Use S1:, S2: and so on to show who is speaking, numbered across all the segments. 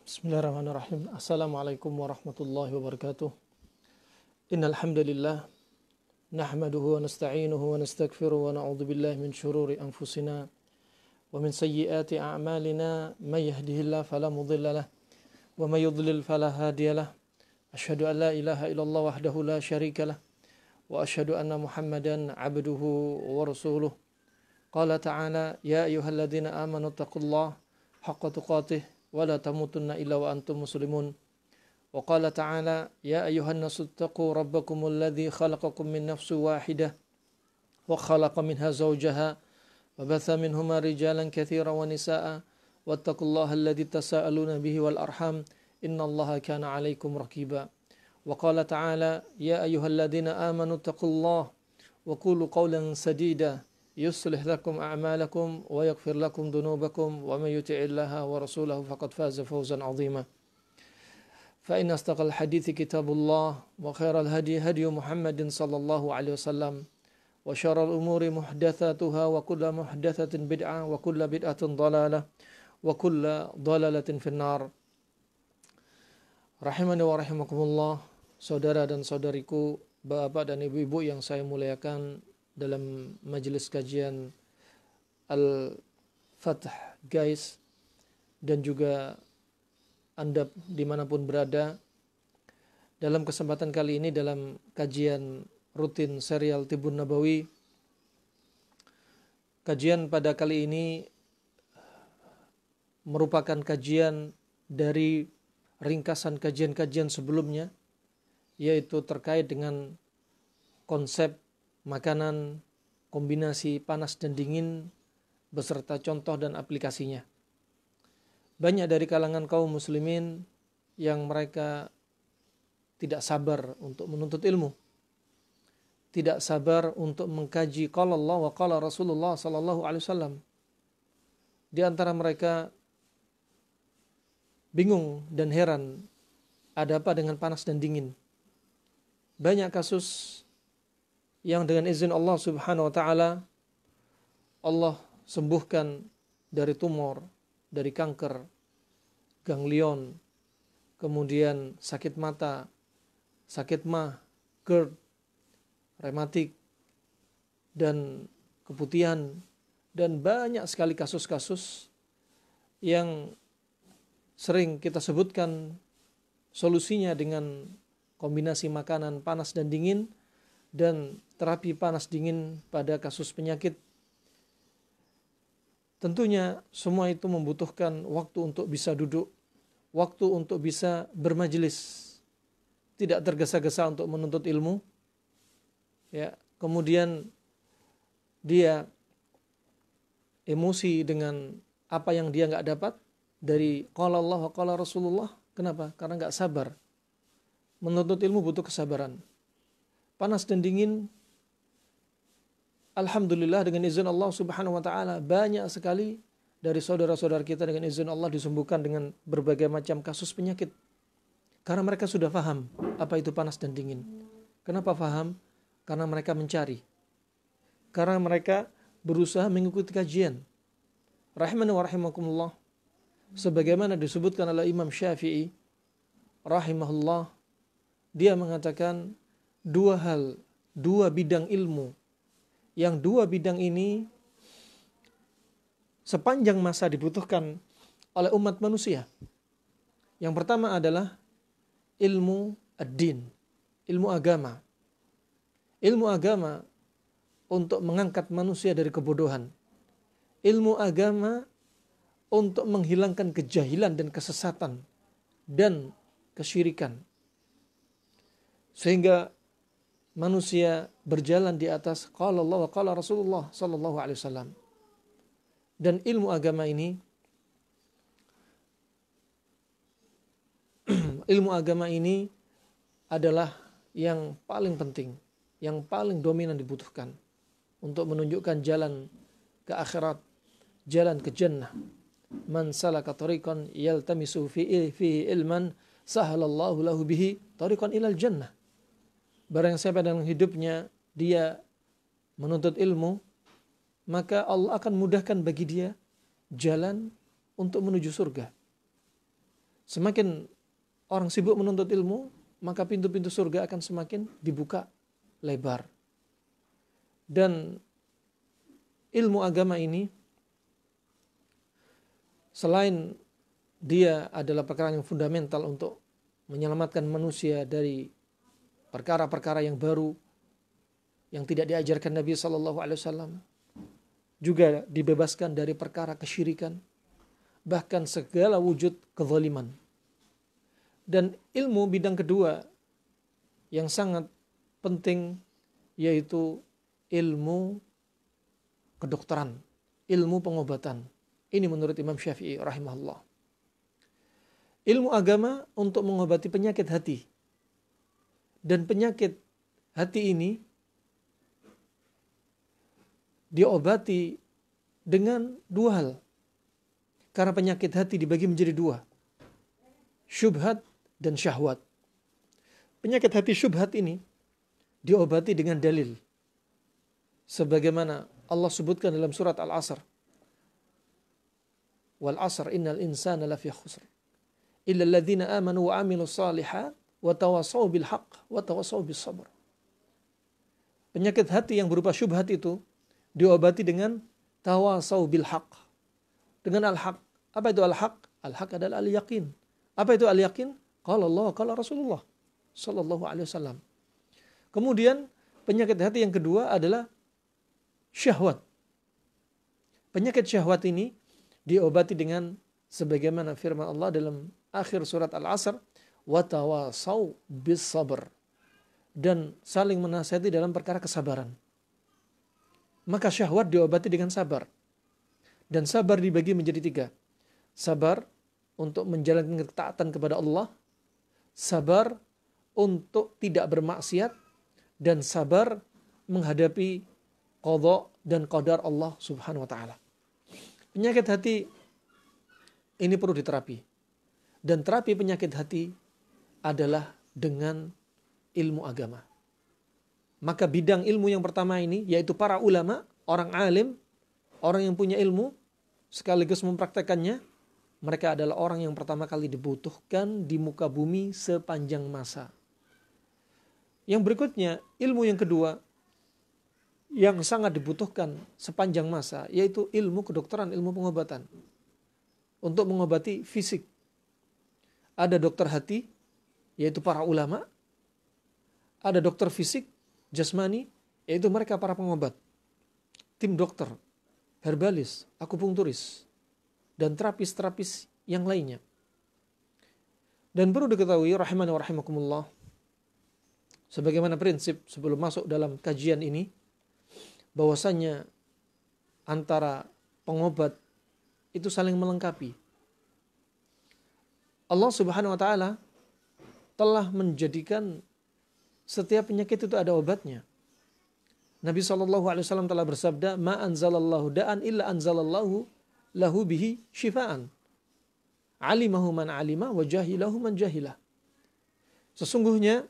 S1: Bismillahirrahmanirrahim. Assalamualaikum warahmatullahi wabarakatuh. Innal hamdalillah nahmaduhu wa nasta'inuhu wa nastaghfiruhu wa na'udzu billahi min shururi anfusina wa min sayyiati a'malina may yahdihillahu fala mudilla lahu wa may yudlil fala hadiya lahu. Asyhadu an la ilaha illallah wahdahu la syarika lahu wa asyhadu anna Muhammadan 'abduhu wa rasuluh. Qala ta'ala ya ayyuhalladzina amanu taqullaha haqqa tuqatih wa la tamutunna illa wa antum muslimun. Wa qala ta'ala ya ayyuhan nasu taqu rabbakumul ladzi khalaqakum min nafsin wahidah wa khalaqa minha zawjaha wa batha minhuma rijalan katsiran wa nisaa'a wattaqullaha alladzi tasaaluna bihi wal arham innallaha kana 'alaikum raqiba. Wa qala ta'ala ya ayyuhalladzina amanu taqullaha wa qulu qawlan sadida يصلح لكم أعمالكم ويغفر لكم ذنوبكم ومن يطع الله ورسوله فقد فاز فوزا عظيما. فإن أصدق الحديث كتاب الله وخير الهدي هدي محمد صلى الله عليه وسلم وشر الأمور محدثاتها وكل محدثة بدعة وكل بدعة ضلالة وكل ضلالة في النار. Rahimani wa rahimakumullah, saudara dan saudariku, bapak dan ibu-ibu yang saya muliakan dalam majelis kajian Al-Fath guys, dan juga Anda dimanapun berada. Dalam kesempatan kali ini dalam kajian rutin serial Tibbun Nabawi, kajian pada kali ini merupakan kajian dari ringkasan kajian-kajian sebelumnya, yaitu terkait dengan konsep makanan kombinasi panas dan dingin beserta contoh dan aplikasinya. Banyak dari kalangan kaum muslimin yang mereka tidak sabar untuk menuntut ilmu, tidak sabar untuk mengkaji qala Allah wa qala Rasulullah sallallahu alaihi wasallam. Di antara mereka bingung dan heran, ada apa dengan panas dan dingin? Banyak kasus yang dengan izin Allah subhanahu wa ta'ala Allah sembuhkan dari tumor, dari kanker, ganglion, kemudian sakit mata, sakit mah, GERD, rematik, dan keputihan, dan banyak sekali kasus-kasus yang sering kita sebutkan solusinya dengan kombinasi makanan panas dan dingin dan terapi panas dingin pada kasus penyakit. Tentunya semua itu membutuhkan waktu untuk bisa duduk, waktu untuk bisa bermajelis, tidak tergesa-gesa untuk menuntut ilmu. Ya, kemudian dia emosi dengan apa yang dia nggak dapat dari qala Allah wa qala Rasulullah. Kenapa? Karena nggak sabar. Menuntut ilmu butuh kesabaran. Panas dan dingin, alhamdulillah dengan izin Allah subhanahu wa ta'ala, banyak sekali dari saudara-saudara kita dengan izin Allah disembuhkan dengan berbagai macam kasus penyakit. Karena mereka sudah paham apa itu panas dan dingin. Kenapa paham? Karena mereka mencari. Karena mereka berusaha mengikuti kajian. Rahimani wa rahimakumullah. Sebagaimana disebutkan oleh Imam Syafi'i rahimahullah, dia mengatakan dua bidang ilmu, yang dua bidang ini sepanjang masa dibutuhkan oleh umat manusia. Yang pertama adalah ilmu ad-din, ilmu agama. Ilmu agama untuk mengangkat manusia dari kebodohan. Ilmu agama untuk menghilangkan kejahilan dan kesesatan dan kesyirikan, sehingga manusia berjalan di atas qala Allah wa qala Rasulullah sallallahu alaihi wasallam. Dan ilmu agama ini adalah yang paling penting, yang paling dominan dibutuhkan untuk menunjukkan jalan ke akhirat, jalan ke jannah. Man salaka tariqan yaltamisu fihi ilman sahalallahu lahu bihi tariqan ilal jannah. Barang siapa dalam hidupnya dia menuntut ilmu, maka Allah akan mudahkan bagi dia jalan untuk menuju surga. Semakin orang sibuk menuntut ilmu, maka pintu-pintu surga akan semakin dibuka lebar. Dan ilmu agama ini, selain dia adalah perkara yang fundamental untuk menyelamatkan manusia dari perkara-perkara yang baru yang tidak diajarkan Nabi SAW, juga dibebaskan dari perkara kesyirikan, bahkan segala wujud kezaliman. Dan ilmu bidang kedua yang sangat penting yaitu ilmu kedokteran, ilmu pengobatan. Ini menurut Imam Syafi'i rahimahullah. Ilmu agama untuk mengobati penyakit hati. Dan penyakit hati ini diobati dengan dua hal. Karena penyakit hati dibagi menjadi dua, syubhat dan syahwat. Penyakit hati syubhat ini diobati dengan dalil, sebagaimana Allah sebutkan dalam surat Al-Asr, wal asr innal insana lafi khusr illa alladhina amanu wa amilus salihat wa tawasaw bil haqq wa tawasaw bis sabr. Penyakit hati yang berupa syubhat itu diobati dengan tawasaw bil haqq, dengan al-haq. Apa itu al-haq? Al-haq adalah al-yaqin. Apa itu al-yaqin? Qala Allah, qala Rasulullah sallallahu alaihi wasallam. Kemudian penyakit hati yang kedua adalah syahwat. Penyakit syahwat ini diobati dengan sebagaimana firman Allah dalam akhir surat Al-Asr, wa tawasaw bis sabr, dan saling menasihati dalam perkara kesabaran. Maka syahwat diobati dengan sabar. Dan sabar dibagi menjadi tiga. Sabar untuk menjalankan ketaatan kepada Allah, sabar untuk tidak bermaksiat, dan sabar menghadapi qadha dan qadar Allah Subhanahu wa taala. Penyakit hati ini perlu diterapi. Dan terapi penyakit hati adalah dengan ilmu agama. Maka bidang ilmu yang pertama ini, yaitu para ulama, orang alim, orang yang punya ilmu sekaligus mempraktekannya, mereka adalah orang yang pertama kali dibutuhkan di muka bumi sepanjang masa. Yang berikutnya, ilmu yang kedua yang sangat dibutuhkan sepanjang masa, yaitu ilmu kedokteran, ilmu pengobatan. Untuk mengobati fisik. Ada dokter hati, yaitu para ulama. Ada dokter fisik, jasmani, yaitu mereka para pengobat. Tim dokter, herbalis, akupunkturis, dan terapis-terapis yang lainnya. Dan perlu diketahui, rahimani wa rahimakumullah, sebagaimana prinsip sebelum masuk dalam kajian ini, bahwasanya antara pengobat itu saling melengkapi. Allah Subhanahu wa taala telah menjadikan setiap penyakit itu ada obatnya. Nabi SAW telah bersabda, ma anzalallahu da'an illa anzalallahu lahu bihi syifaan. Alimahu man alima wa jahilahu man jahilah. Sesungguhnya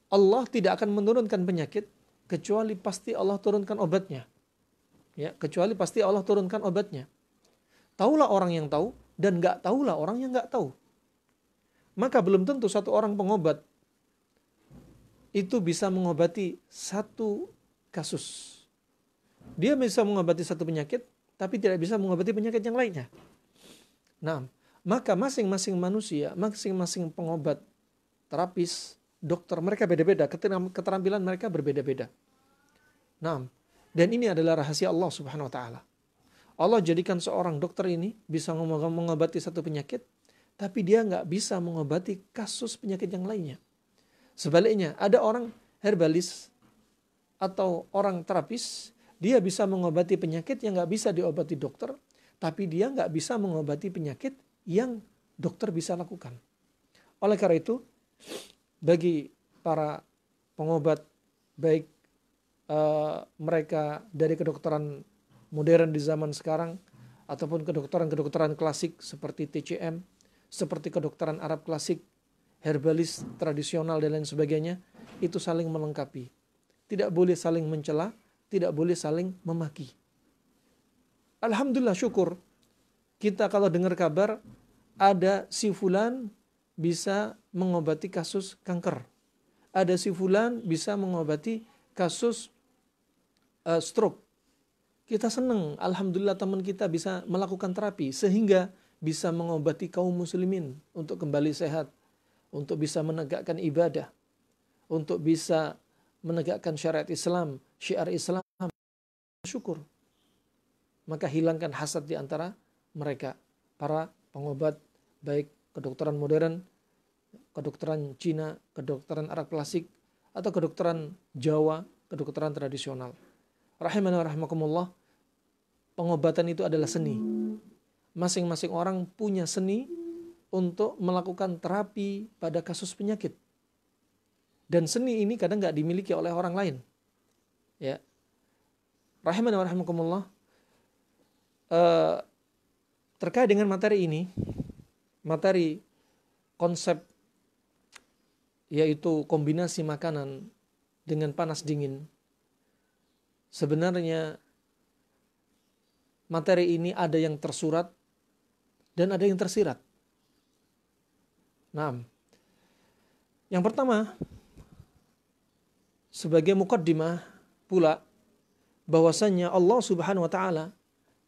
S1: Allah tidak akan menurunkan penyakit kecuali pasti Allah turunkan obatnya. Ya, kecuali pasti Allah turunkan obatnya. Taulah orang yang tahu dan enggak tahulah orang yang enggak tahu. Maka belum tentu satu orang pengobat itu bisa mengobati satu kasus. Dia bisa mengobati satu penyakit, tapi tidak bisa mengobati penyakit yang lainnya. Nah, maka masing-masing manusia, masing-masing pengobat, terapis, dokter, mereka beda-beda, keterampilan mereka berbeda-beda. Nah, dan ini adalah rahasia Allah Subhanahu wa taala. Allah jadikan seorang dokter ini bisa mengobati satu penyakit, tapi dia nggak bisa mengobati kasus penyakit yang lainnya. Sebaliknya, ada orang herbalis atau orang terapis, dia bisa mengobati penyakit yang nggak bisa diobati dokter, tapi dia nggak bisa mengobati penyakit yang dokter bisa lakukan. Oleh karena itu, bagi para pengobat, baik mereka dari kedokteran modern di zaman sekarang, ataupun kedokteran klasik seperti TCM, seperti kedokteran Arab klasik, herbalis tradisional dan lain sebagainya, itu saling melengkapi. Tidak boleh saling mencela, tidak boleh saling memaki. Alhamdulillah, syukur kita kalau dengar kabar ada si fulan bisa mengobati kasus kanker. Ada si fulan bisa mengobati kasus stroke. Kita senang, alhamdulillah teman kita bisa melakukan terapi sehingga bisa mengobati kaum muslimin untuk kembali sehat, untuk bisa menegakkan ibadah, untuk bisa menegakkan syariat Islam, syiar Islam. Syukur. Maka hilangkan hasad di antara mereka, para pengobat baik kedokteran modern, kedokteran Cina, kedokteran Arab klasik, atau kedokteran Jawa, kedokteran tradisional. Rahimana wa rahimakumullah, pengobatan itu adalah seni. Masing-masing orang punya seni untuk melakukan terapi pada kasus penyakit. Dan seni ini kadang nggak dimiliki oleh orang lain. Ya, rahimana wa rahimakumullah, terkait dengan materi ini, materi konsep yaitu kombinasi makanan dengan panas dingin. Sebenarnya materi ini ada yang tersurat dan ada yang tersirat. Nah, yang pertama, sebagai muqaddimah pula, bahwasanya Allah Subhanahu wa taala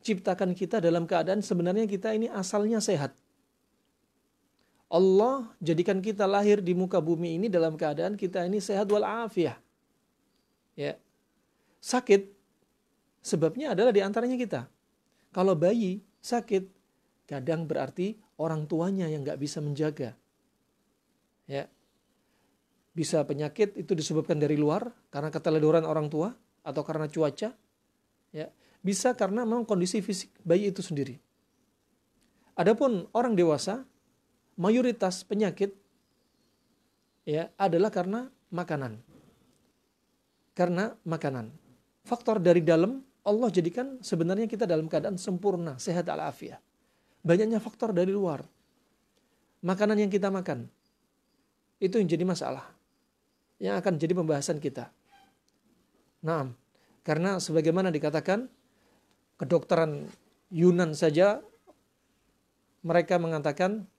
S1: ciptakan kita dalam keadaan sebenarnya kita ini asalnya sehat. Allah jadikan kita lahir di muka bumi ini dalam keadaan kita ini sehat wal afiyah. Ya. Sakit sebabnya adalah di antaranya kita. Kalau bayi sakit, kadang berarti orang tuanya yang nggak bisa menjaga. Ya. Bisa penyakit itu disebabkan dari luar karena keteledoran orang tua atau karena cuaca. Ya. Bisa karena memang kondisi fisik bayi itu sendiri. Adapun orang dewasa, mayoritas penyakit ya adalah karena makanan. Karena makanan. Faktor dari dalam Allah jadikan sebenarnya kita dalam keadaan sempurna, sehat al-afiyah. Banyaknya faktor dari luar. Makanan yang kita makan itu yang jadi masalah. Yang akan jadi pembahasan kita. Nah, karena sebagaimana dikatakan kedokteran Yunan saja mereka mengatakan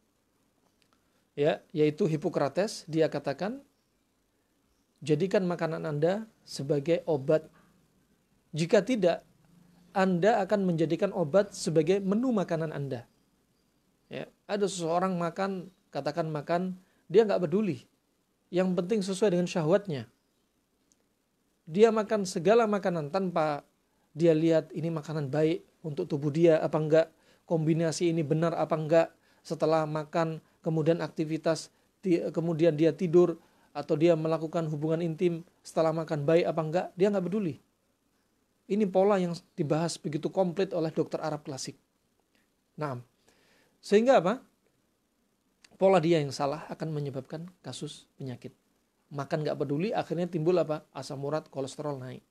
S1: ya, yaitu Hippocrates, dia katakan jadikan makanan Anda sebagai obat. Jika tidak, Anda akan menjadikan obat sebagai menu makanan Anda. Ya, ada seseorang makan, katakan makan, dia nggak peduli. Yang penting sesuai dengan syahwatnya. Dia makan segala makanan tanpa dia lihat ini makanan baik untuk tubuh dia apa enggak, kombinasi ini benar apa enggak. Setelah makan, kemudian aktivitas, kemudian dia tidur atau dia melakukan hubungan intim setelah makan baik apa enggak, dia nggak peduli. Ini pola yang dibahas begitu komplit oleh dokter Arab klasik. Nah, sehingga apa? Pola dia yang salah akan menyebabkan kasus penyakit. Makan nggak peduli, akhirnya timbul apa? Asam urat, kolesterol naik.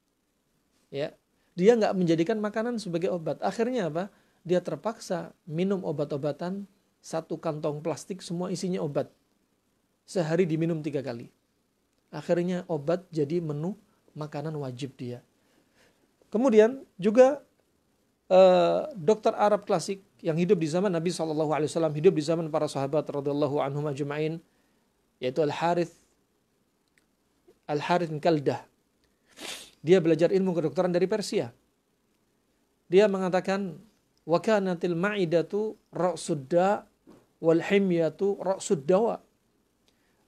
S1: Ya, dia nggak menjadikan makanan sebagai obat. Akhirnya apa? Dia terpaksa minum obat-obatan, satu kantong plastik semua isinya obat. Sehari diminum 3 kali. Akhirnya obat jadi menu makanan wajib dia. Kemudian juga dokter Arab klasik yang hidup di zaman Nabi SAW, hidup di zaman para sahabat radhiyallahu anhum ajma'in, yaitu Al-Harith bin Kaldah. Dia belajar ilmu kedokteran dari Persia. Dia mengatakan wa kanatil ma'idatu ra'sud da' wal himyatu ra'sud dawa.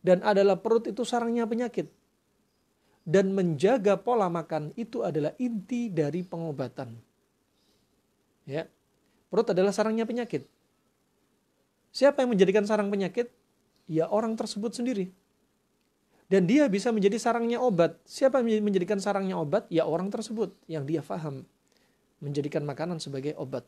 S1: Dan adalah perut itu sarangnya penyakit. Dan menjaga pola makan itu adalah inti dari pengobatan. Ya. Perut adalah sarangnya penyakit. Siapa yang menjadikan sarang penyakit? Ya orang tersebut sendiri. Dan dia bisa menjadi sarangnya obat. Siapa yang menjadikan sarangnya obat? Ya orang tersebut yang dia faham menjadikan makanan sebagai obat.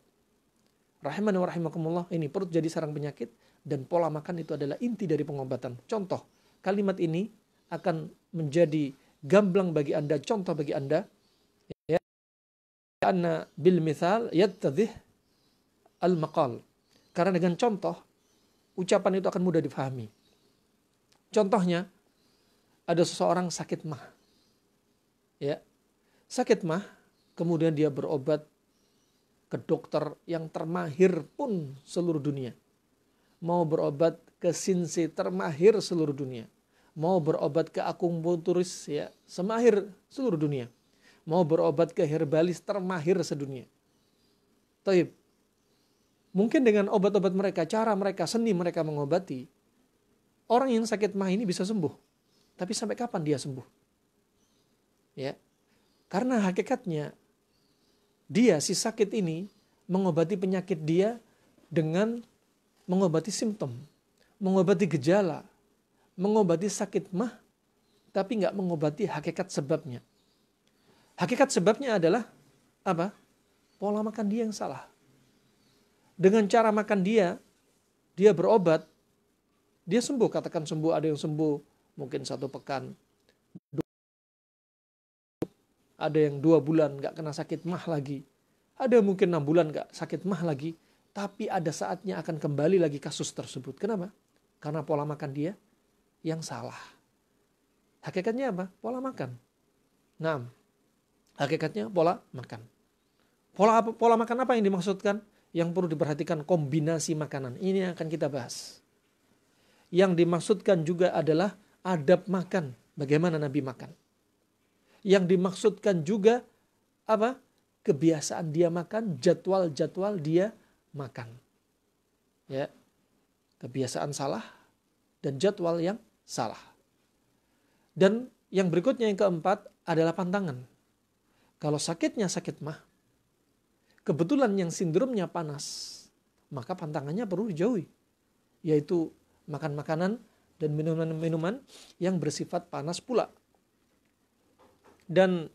S1: Rahimani wa rahimakumullah, ini perut jadi sarang penyakit dan pola makan itu adalah inti dari pengobatan. Contoh, kalimat ini akan menjadi gamblang bagi Anda, contoh bagi Anda. Ya. Karena bil mithal yattadhih al-maqal. Karena dengan contoh, ucapan itu akan mudah difahami. Contohnya, ada seseorang sakit mah. Ya. Sakit mah, kemudian dia berobat ke dokter yang termahir pun seluruh dunia. mau berobat ke sinse termahir seluruh dunia, mau berobat ke akupunkturis ya semahir seluruh dunia, mau berobat ke herbalis termahir sedunia. Taib. Mungkin dengan obat-obat mereka, cara mereka, seni mereka mengobati, orang yang sakit mah ini bisa sembuh. Tapi sampai kapan dia sembuh? Ya. Karena hakikatnya dia si sakit ini mengobati penyakit dia dengan mengobati simptom, mengobati gejala, mengobati sakit mah, tapi nggak mengobati hakikat sebabnya. Hakikat sebabnya adalah apa? Pola makan dia yang salah. Dengan cara makan dia berobat, dia sembuh. Katakan sembuh, ada yang sembuh mungkin 1 pekan, ada yang 2 bulan nggak kena sakit mah lagi, ada mungkin 6 bulan nggak sakit mah lagi, tapi ada saatnya akan kembali lagi kasus tersebut. Kenapa? Karena pola makan dia yang salah. Hakikatnya apa? Pola makan. Nah, hakikatnya pola makan. Pola makan apa yang dimaksudkan? Yang perlu diperhatikan kombinasi makanan. Ini yang akan kita bahas. Yang dimaksudkan juga adalah adab makan. Bagaimana Nabi makan. Yang dimaksudkan juga apa? Kebiasaan dia makan, jadwal-jadwal dia makan. Ya. Kebiasaan salah dan jadwal yang salah. Dan yang berikutnya yang keempat adalah pantangan. Kalau sakitnya sakit mah, kebetulan yang sindromnya panas, maka pantangannya perlu dijauhi. Yaitu makan makanan dan minuman-minuman yang bersifat panas pula. Dan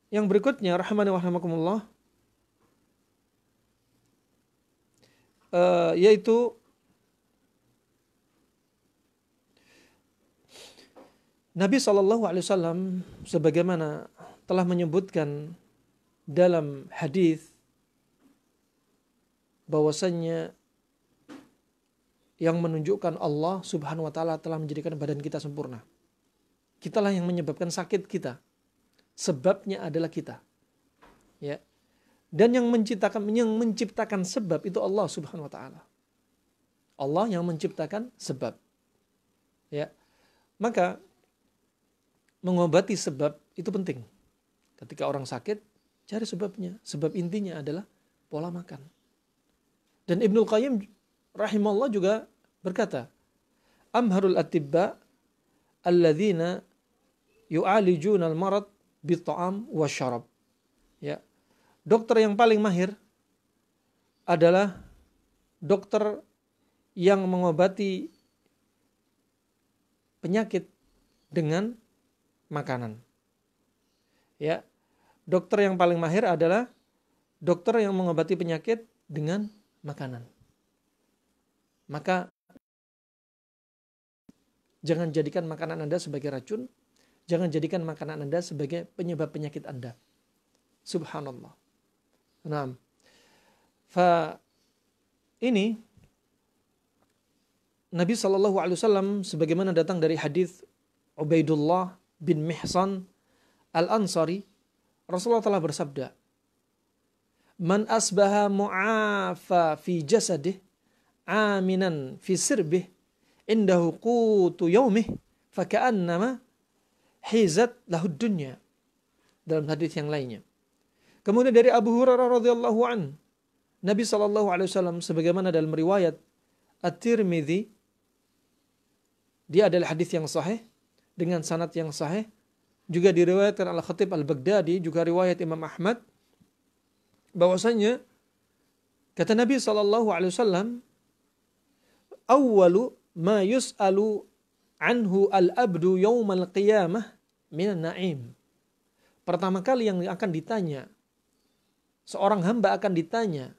S1: yang berikutnya, rahmani wa rahmakumullah, yaitu Nabi SAW sebagaimana telah menyebutkan dalam hadis bahwasannya yang menunjukkan Allah Subhanahu wa taala telah menjadikan badan kita sempurna. Kitalah yang menyebabkan sakit kita. Sebabnya adalah kita. Ya. Dan yang menciptakan sebab itu Allah Subhanahu wa taala. Allah yang menciptakan sebab. Ya. Maka mengobati sebab itu penting. Ketika orang sakit, cari sebabnya. Sebab intinya adalah pola makan. Dan Ibnul Qayyim rahimahullah juga berkata, amharul atibba alladzina yu'alijuna al-marad bi-ta'am wa syarab. Ya. Dokter yang paling mahir adalah dokter yang mengobati penyakit dengan makanan. Ya. Dokter yang paling mahir adalah dokter yang mengobati penyakit dengan makanan. Maka jangan jadikan makanan Anda sebagai racun, jangan jadikan makanan Anda sebagai penyebab penyakit Anda. Subhanallah. Nah, ini Nabi SAW sebagaimana datang dari hadis Ubaidullah bin Mihsan Al-Ansari, Rasulullah telah bersabda, man asbaha mu'afa fi jasadih, aminan fi sirbih, indahu qutu yaumih, faka'annama hizat lahud dunya. Dalam hadis yang lainnya. Kemudian dari Abu Hurairah radhiyallahu an, Nabi SAW sebagaimana dalam riwayat At-Tirmidzi, dia adalah hadis yang sahih dengan sanad yang sahih, juga diriwayatkan Al-Khatib Al-Baghdadi, juga riwayat Imam Ahmad, bahwasanya kata Nabi SAW, awwalu ma yus'alu anhu al-abdu yawmal qiyamah minan na'im. Pertama kali yang akan ditanya, seorang hamba akan ditanya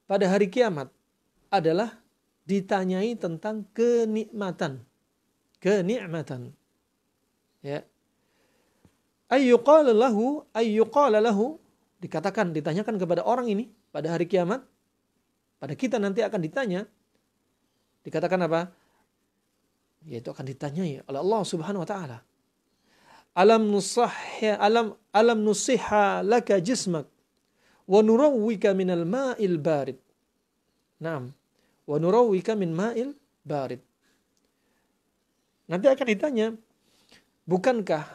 S1: pada hari kiamat adalah ditanyai tentang kenikmatan. Kenikmatan. Ya. Ayyuqala lahu, dikatakan, ditanyakan kepada orang ini pada hari kiamat, pada kita nanti akan ditanya, dikatakan apa? Yaitu akan ditanyai oleh Allah Subhanahu wa taala. Alam nusihha laka jismak wa nurawwika minal ma'il barid. Naam, wa nurawwika min ma'il barid. Nanti akan ditanya, bukankah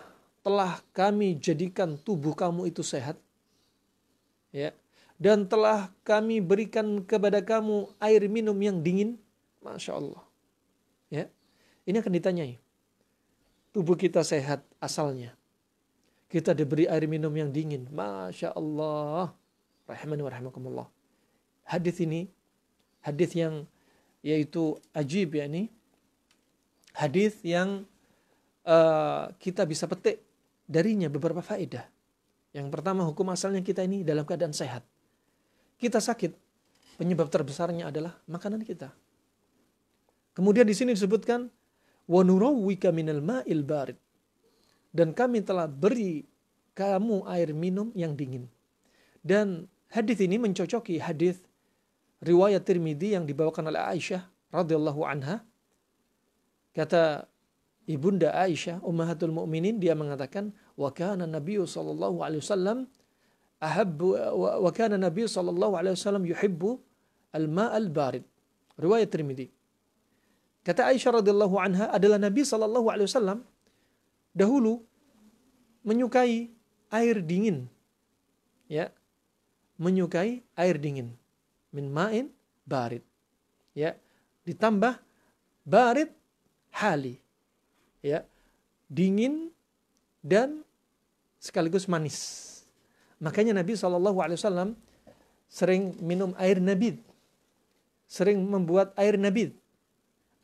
S1: telah kami jadikan tubuh kamu itu sehat? Ya. Dan telah kami berikan kepada kamu air minum yang dingin? Masya Allah. Ya. Ini akan ditanyai. Tubuh kita sehat asalnya. Kita diberi air minum yang dingin. Masya Allah. Rahimani wa rahimakumullah. Hadis ini, hadis yang yaitu ajib ya ini. Hadis yang kita bisa petik darinya beberapa faedah. Yang pertama, hukum asalnya kita ini dalam keadaan sehat. Kita sakit, penyebab terbesarnya adalah makanan kita. Kemudian di sini disebutkan wa nurawwika minal ma'il barid. Dan kami telah beri kamu air minum yang dingin. Dan hadis ini mencocoki hadis riwayat Tirmidzi yang dibawakan oleh Aisyah radhiyallahu anha. Kata ibunda Aisyah, ummahatul mukminin, dia mengatakan, wa kana Nabi sallallahu alaihi wasallam yuhibbu al-ma'al barid. Riwayat Tirmidzi. Kata Aisyah radhiyallahu anha, adalah Nabi sallallahu alaihi wasallam dahulu menyukai air dingin. Ya. Menyukai air dingin. Min ma'in barid. Ya. Ditambah barid hali. Ya. Dingin dan sekaligus manis. Makanya Nabi SAW sering minum air nabid. Sering membuat air nabid.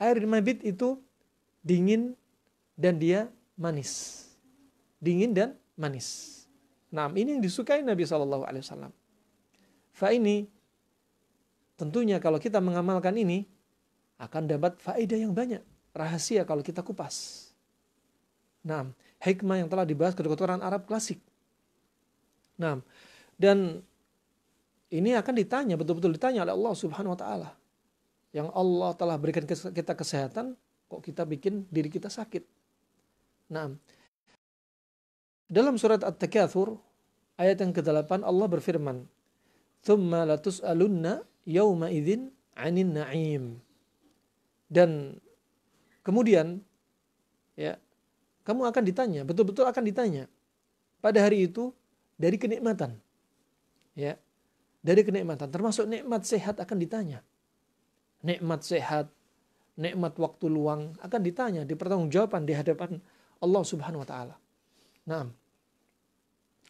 S1: Air nabid itu dingin dan dia manis. Dingin dan manis. Nah, ini yang disukai Nabi SAW. Ini tentunya kalau kita mengamalkan ini akan dapat faedah yang banyak. Rahasia kalau kita kupas. Nah, hikmah yang telah dibahas kedokteran Arab klasik. Nah, dan ini akan ditanya, betul-betul ditanya oleh Allah Subhanahu wa taala. Yang Allah telah berikan kita kesehatan, kok kita bikin diri kita sakit. Nah, dalam surat At-Takatsur ayat yang ke-8 Allah berfirman, "Tsumma latus'alunna yauma idzin 'anin na'im." Dan kemudian ya, kamu akan ditanya, betul-betul akan ditanya pada hari itu dari kenikmatan. Ya. Dari kenikmatan, termasuk nikmat sehat akan ditanya. Nikmat sehat, nikmat waktu luang akan ditanya, dipertanggungjawaban di hadapan Allah Subhanahu wa taala. Nah,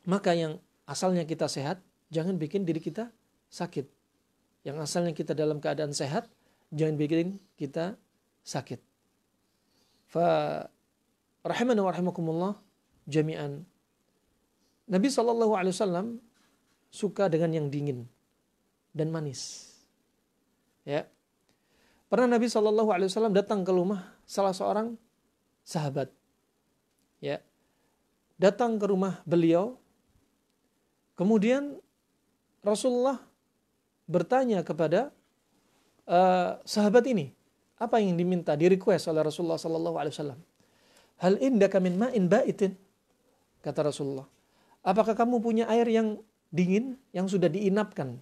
S1: maka yang asalnya kita sehat, jangan bikin diri kita sakit. Yang asalnya kita dalam keadaan sehat, jangan bikin kita sakit. Fa rahimana wa rahimakumullah jami'an. Nabi SAW suka dengan yang dingin dan manis. Ya. Pernah Nabi SAW datang ke rumah salah seorang sahabat. Ya. Datang ke rumah beliau. Kemudian Rasulullah bertanya kepada sahabat ini, apa yang diminta, di-request oleh Rasulullah SAW. Hal indaka min ma'in ba'itin? Kata Rasulullah. Apakah kamu punya air yang dingin yang sudah diinapkan?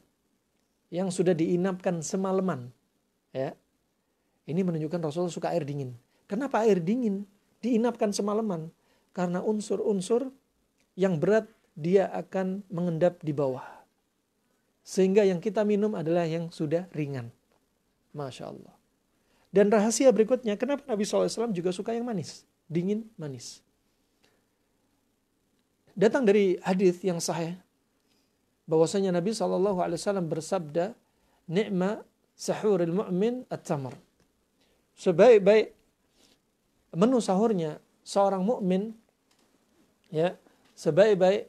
S1: Yang sudah diinapkan semalaman. Ya. Ini menunjukkan Rasulullah suka air dingin. Kenapa air dingin diinapkan semalaman? Karena unsur-unsur yang berat dia akan mengendap di bawah. Sehingga yang kita minum adalah yang sudah ringan. Masya Allah. Dan rahasia berikutnya, kenapa Nabi SAW juga suka yang manis? Dingin, manis. Datang dari hadis yang sahih bahwasanya Nabi SAW bersabda, "Ni'ma sahuril mu'min at-tamr." Sebaik-baik menu sahurnya seorang mukmin, ya, sebaik-baik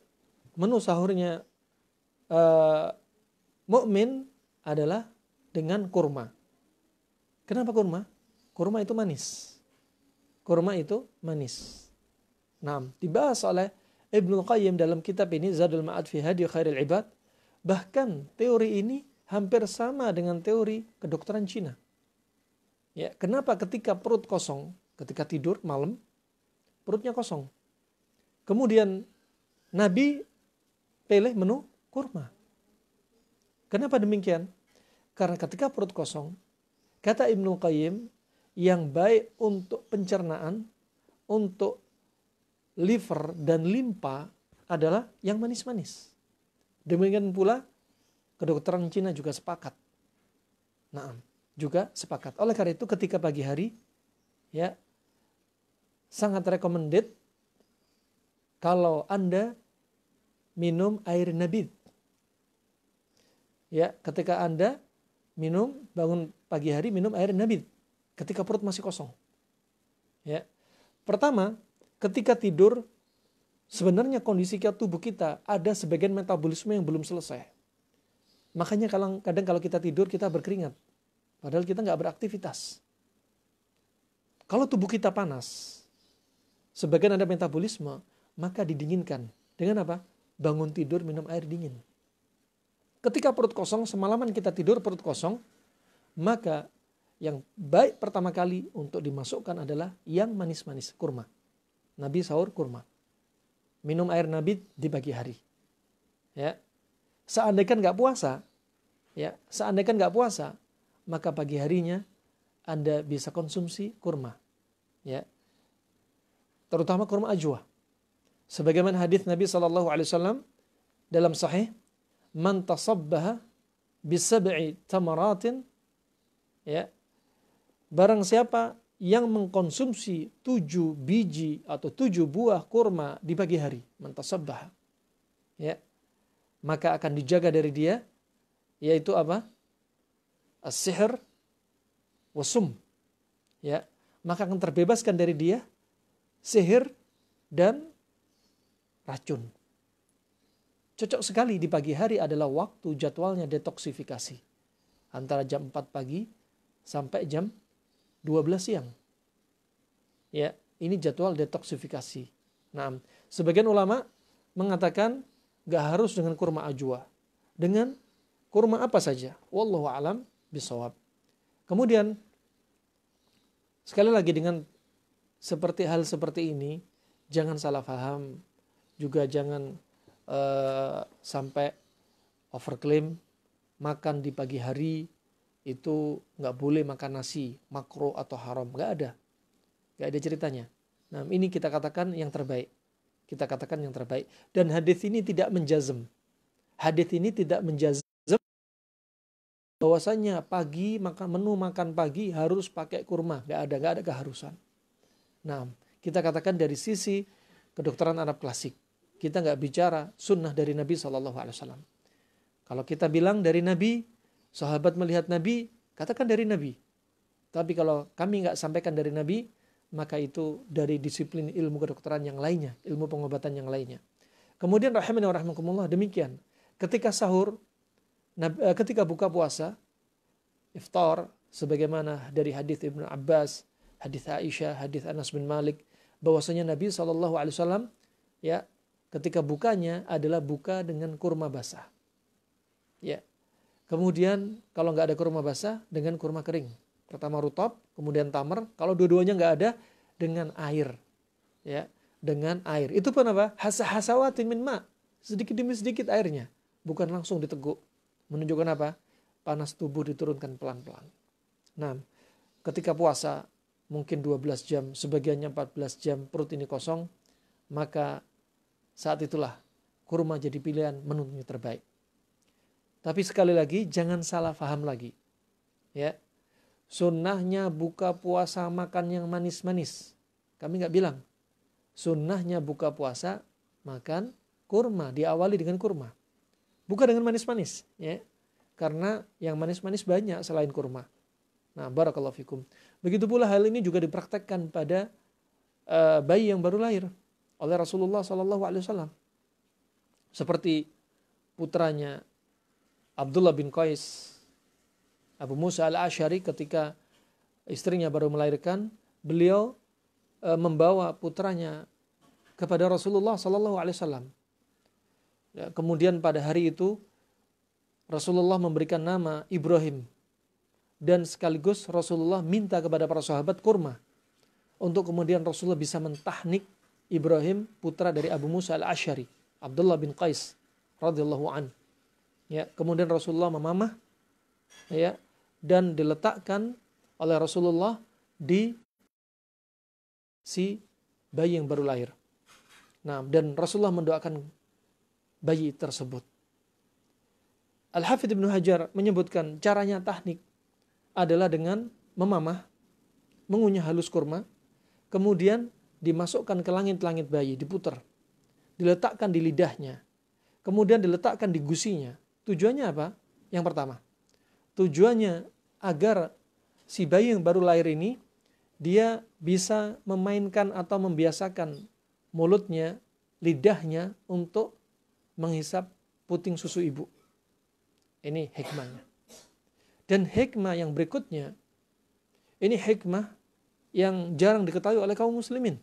S1: menu sahurnya mukmin adalah dengan kurma. Kenapa kurma? Kurma itu manis. Kurma itu manis. Nah, dibahas oleh Ibnu Qayyim dalam kitab ini Zadul Ma'ad fi Hadi Khairil Ibad. Bahkan teori ini hampir sama dengan teori kedokteran Cina. Ya, kenapa ketika perut kosong, ketika tidur malam, perutnya kosong. Kemudian Nabi pilih menu kurma. Kenapa demikian? Karena ketika perut kosong, Kata Ibnu Qayyim, yang baik untuk pencernaan, untuk liver dan limpa adalah yang manis-manis. Demikian pula kedokteran Cina juga sepakat. Nah, juga sepakat. Oleh karena itu ketika pagi hari, ya, sangat recommended kalau Anda minum air nabid. Ya, ketika Anda bangun pagi hari minum air nabid ketika perut masih kosong. Ya. Pertama, ketika tidur sebenarnya kondisi tubuh kita ada sebagian metabolisme yang belum selesai. Makanya kadang kalau kita tidur kita berkeringat, padahal kita nggak beraktivitas. Kalau tubuh kita panas, sebagian ada metabolisme, maka didinginkan. Dengan apa? Bangun tidur minum air dingin. Ketika perut kosong, semalaman kita tidur perut kosong, maka yang baik pertama kali untuk dimasukkan adalah yang manis-manis, kurma. Nabi sahur kurma. Minum air nabid di pagi hari. Ya. Seandainya nggak puasa, maka pagi harinya Anda bisa konsumsi kurma. Ya. Terutama kurma ajwa. Sebagaimana hadis Nabi SAW dalam sahih, man tasabbaha bisab'i tamaratin, ya, barang siapa yang mengkonsumsi 7 biji atau 7 buah kurma di pagi hari, man tasabbaha, ya, maka akan dijaga dari dia, yaitu apa? As-sihr wasum, ya, maka akan terbebaskan dari dia sihir dan racun. Cocok sekali di pagi hari adalah waktu jadwalnya detoksifikasi. Antara jam 4 pagi sampai jam 12 siang. Ya, ini jadwal detoksifikasi. Nah, sebagian ulama mengatakan gak harus dengan kurma ajwa. Dengan kurma apa saja. Wallahu a'lam bishawab. Kemudian, sekali lagi dengan hal seperti ini, jangan salah paham. Juga jangan sampai overklaim makan di pagi hari itu nggak boleh makan nasi, makruh atau haram, nggak ada ceritanya. Nah, ini kita katakan yang terbaik, dan hadis ini tidak menjazm, bahwasanya menu makan pagi harus pakai kurma, nggak ada keharusan. Nah, kita katakan dari sisi kedokteran Arab klasik. Kita nggak bicara sunnah dari Nabi SAW. Kalau kita bilang dari Nabi, sahabat melihat Nabi, katakan dari Nabi. Tapi kalau kami nggak sampaikan dari Nabi, maka itu dari disiplin ilmu kedokteran yang lainnya, ilmu pengobatan yang lainnya. Kemudian rahimani wa rahimakumullah, demikian. Ketika sahur, ketika buka puasa, iftar, sebagaimana dari hadis Ibnu Abbas, hadis Aisyah, hadis Anas bin Malik, bahwasanya Nabi SAW, ya, ketika bukanya adalah buka dengan kurma basah. Ya. Kemudian kalau nggak ada kurma basah, dengan kurma kering. Pertama rutab, kemudian tamar. Kalau dua-duanya nggak ada, dengan air. Ya, dengan air. Itu pun apa? Hasawatin min ma. Sedikit demi sedikit airnya. Bukan langsung diteguk. Menunjukkan apa? Panas tubuh diturunkan pelan-pelan. Nah, ketika puasa, mungkin 12 jam, sebagiannya 14 jam, perut ini kosong, maka saat itulah kurma jadi pilihan menu terbaik. Tapi sekali lagi jangan salah paham lagi. Ya. Sunnahnya buka puasa makan yang manis-manis. Kami nggak bilang. Sunnahnya buka puasa makan kurma, diawali dengan kurma. Bukan dengan manis-manis, ya. Karena yang manis-manis banyak selain kurma. Nah, barakallahu fikum. Begitu pula hal ini juga dipraktekkan pada bayi yang baru lahir oleh Rasulullah SAW. Seperti putranya Abdullah bin Qais, Abu Musa al-Asy'ari, ketika istrinya baru melahirkan, beliau membawa putranya kepada Rasulullah SAW. Ya, kemudian pada hari itu Rasulullah memberikan nama Ibrahim, dan sekaligus Rasulullah minta kepada para sahabat kurma untuk kemudian Rasulullah bisa mentahnik Ibrahim, putra dari Abu Musa al-Asy'ari, Abdullah bin Qais radhiyallahu an. Ya, kemudian Rasulullah memamah, ya, dan diletakkan oleh Rasulullah di si bayi yang baru lahir. Nah, dan Rasulullah mendoakan bayi tersebut. Al-Hafidz Ibnu Hajar menyebutkan caranya tahnik adalah dengan memamah, mengunyah halus kurma, kemudian dimasukkan ke langit-langit bayi, diputar, diletakkan di lidahnya, kemudian diletakkan di gusinya. Tujuannya apa? Yang pertama, tujuannya agar si bayi yang baru lahir ini, dia bisa memainkan atau membiasakan mulutnya, lidahnya untuk menghisap puting susu ibu. Ini hikmahnya. Dan hikmah yang berikutnya, ini hikmah yang jarang diketahui oleh kaum muslimin.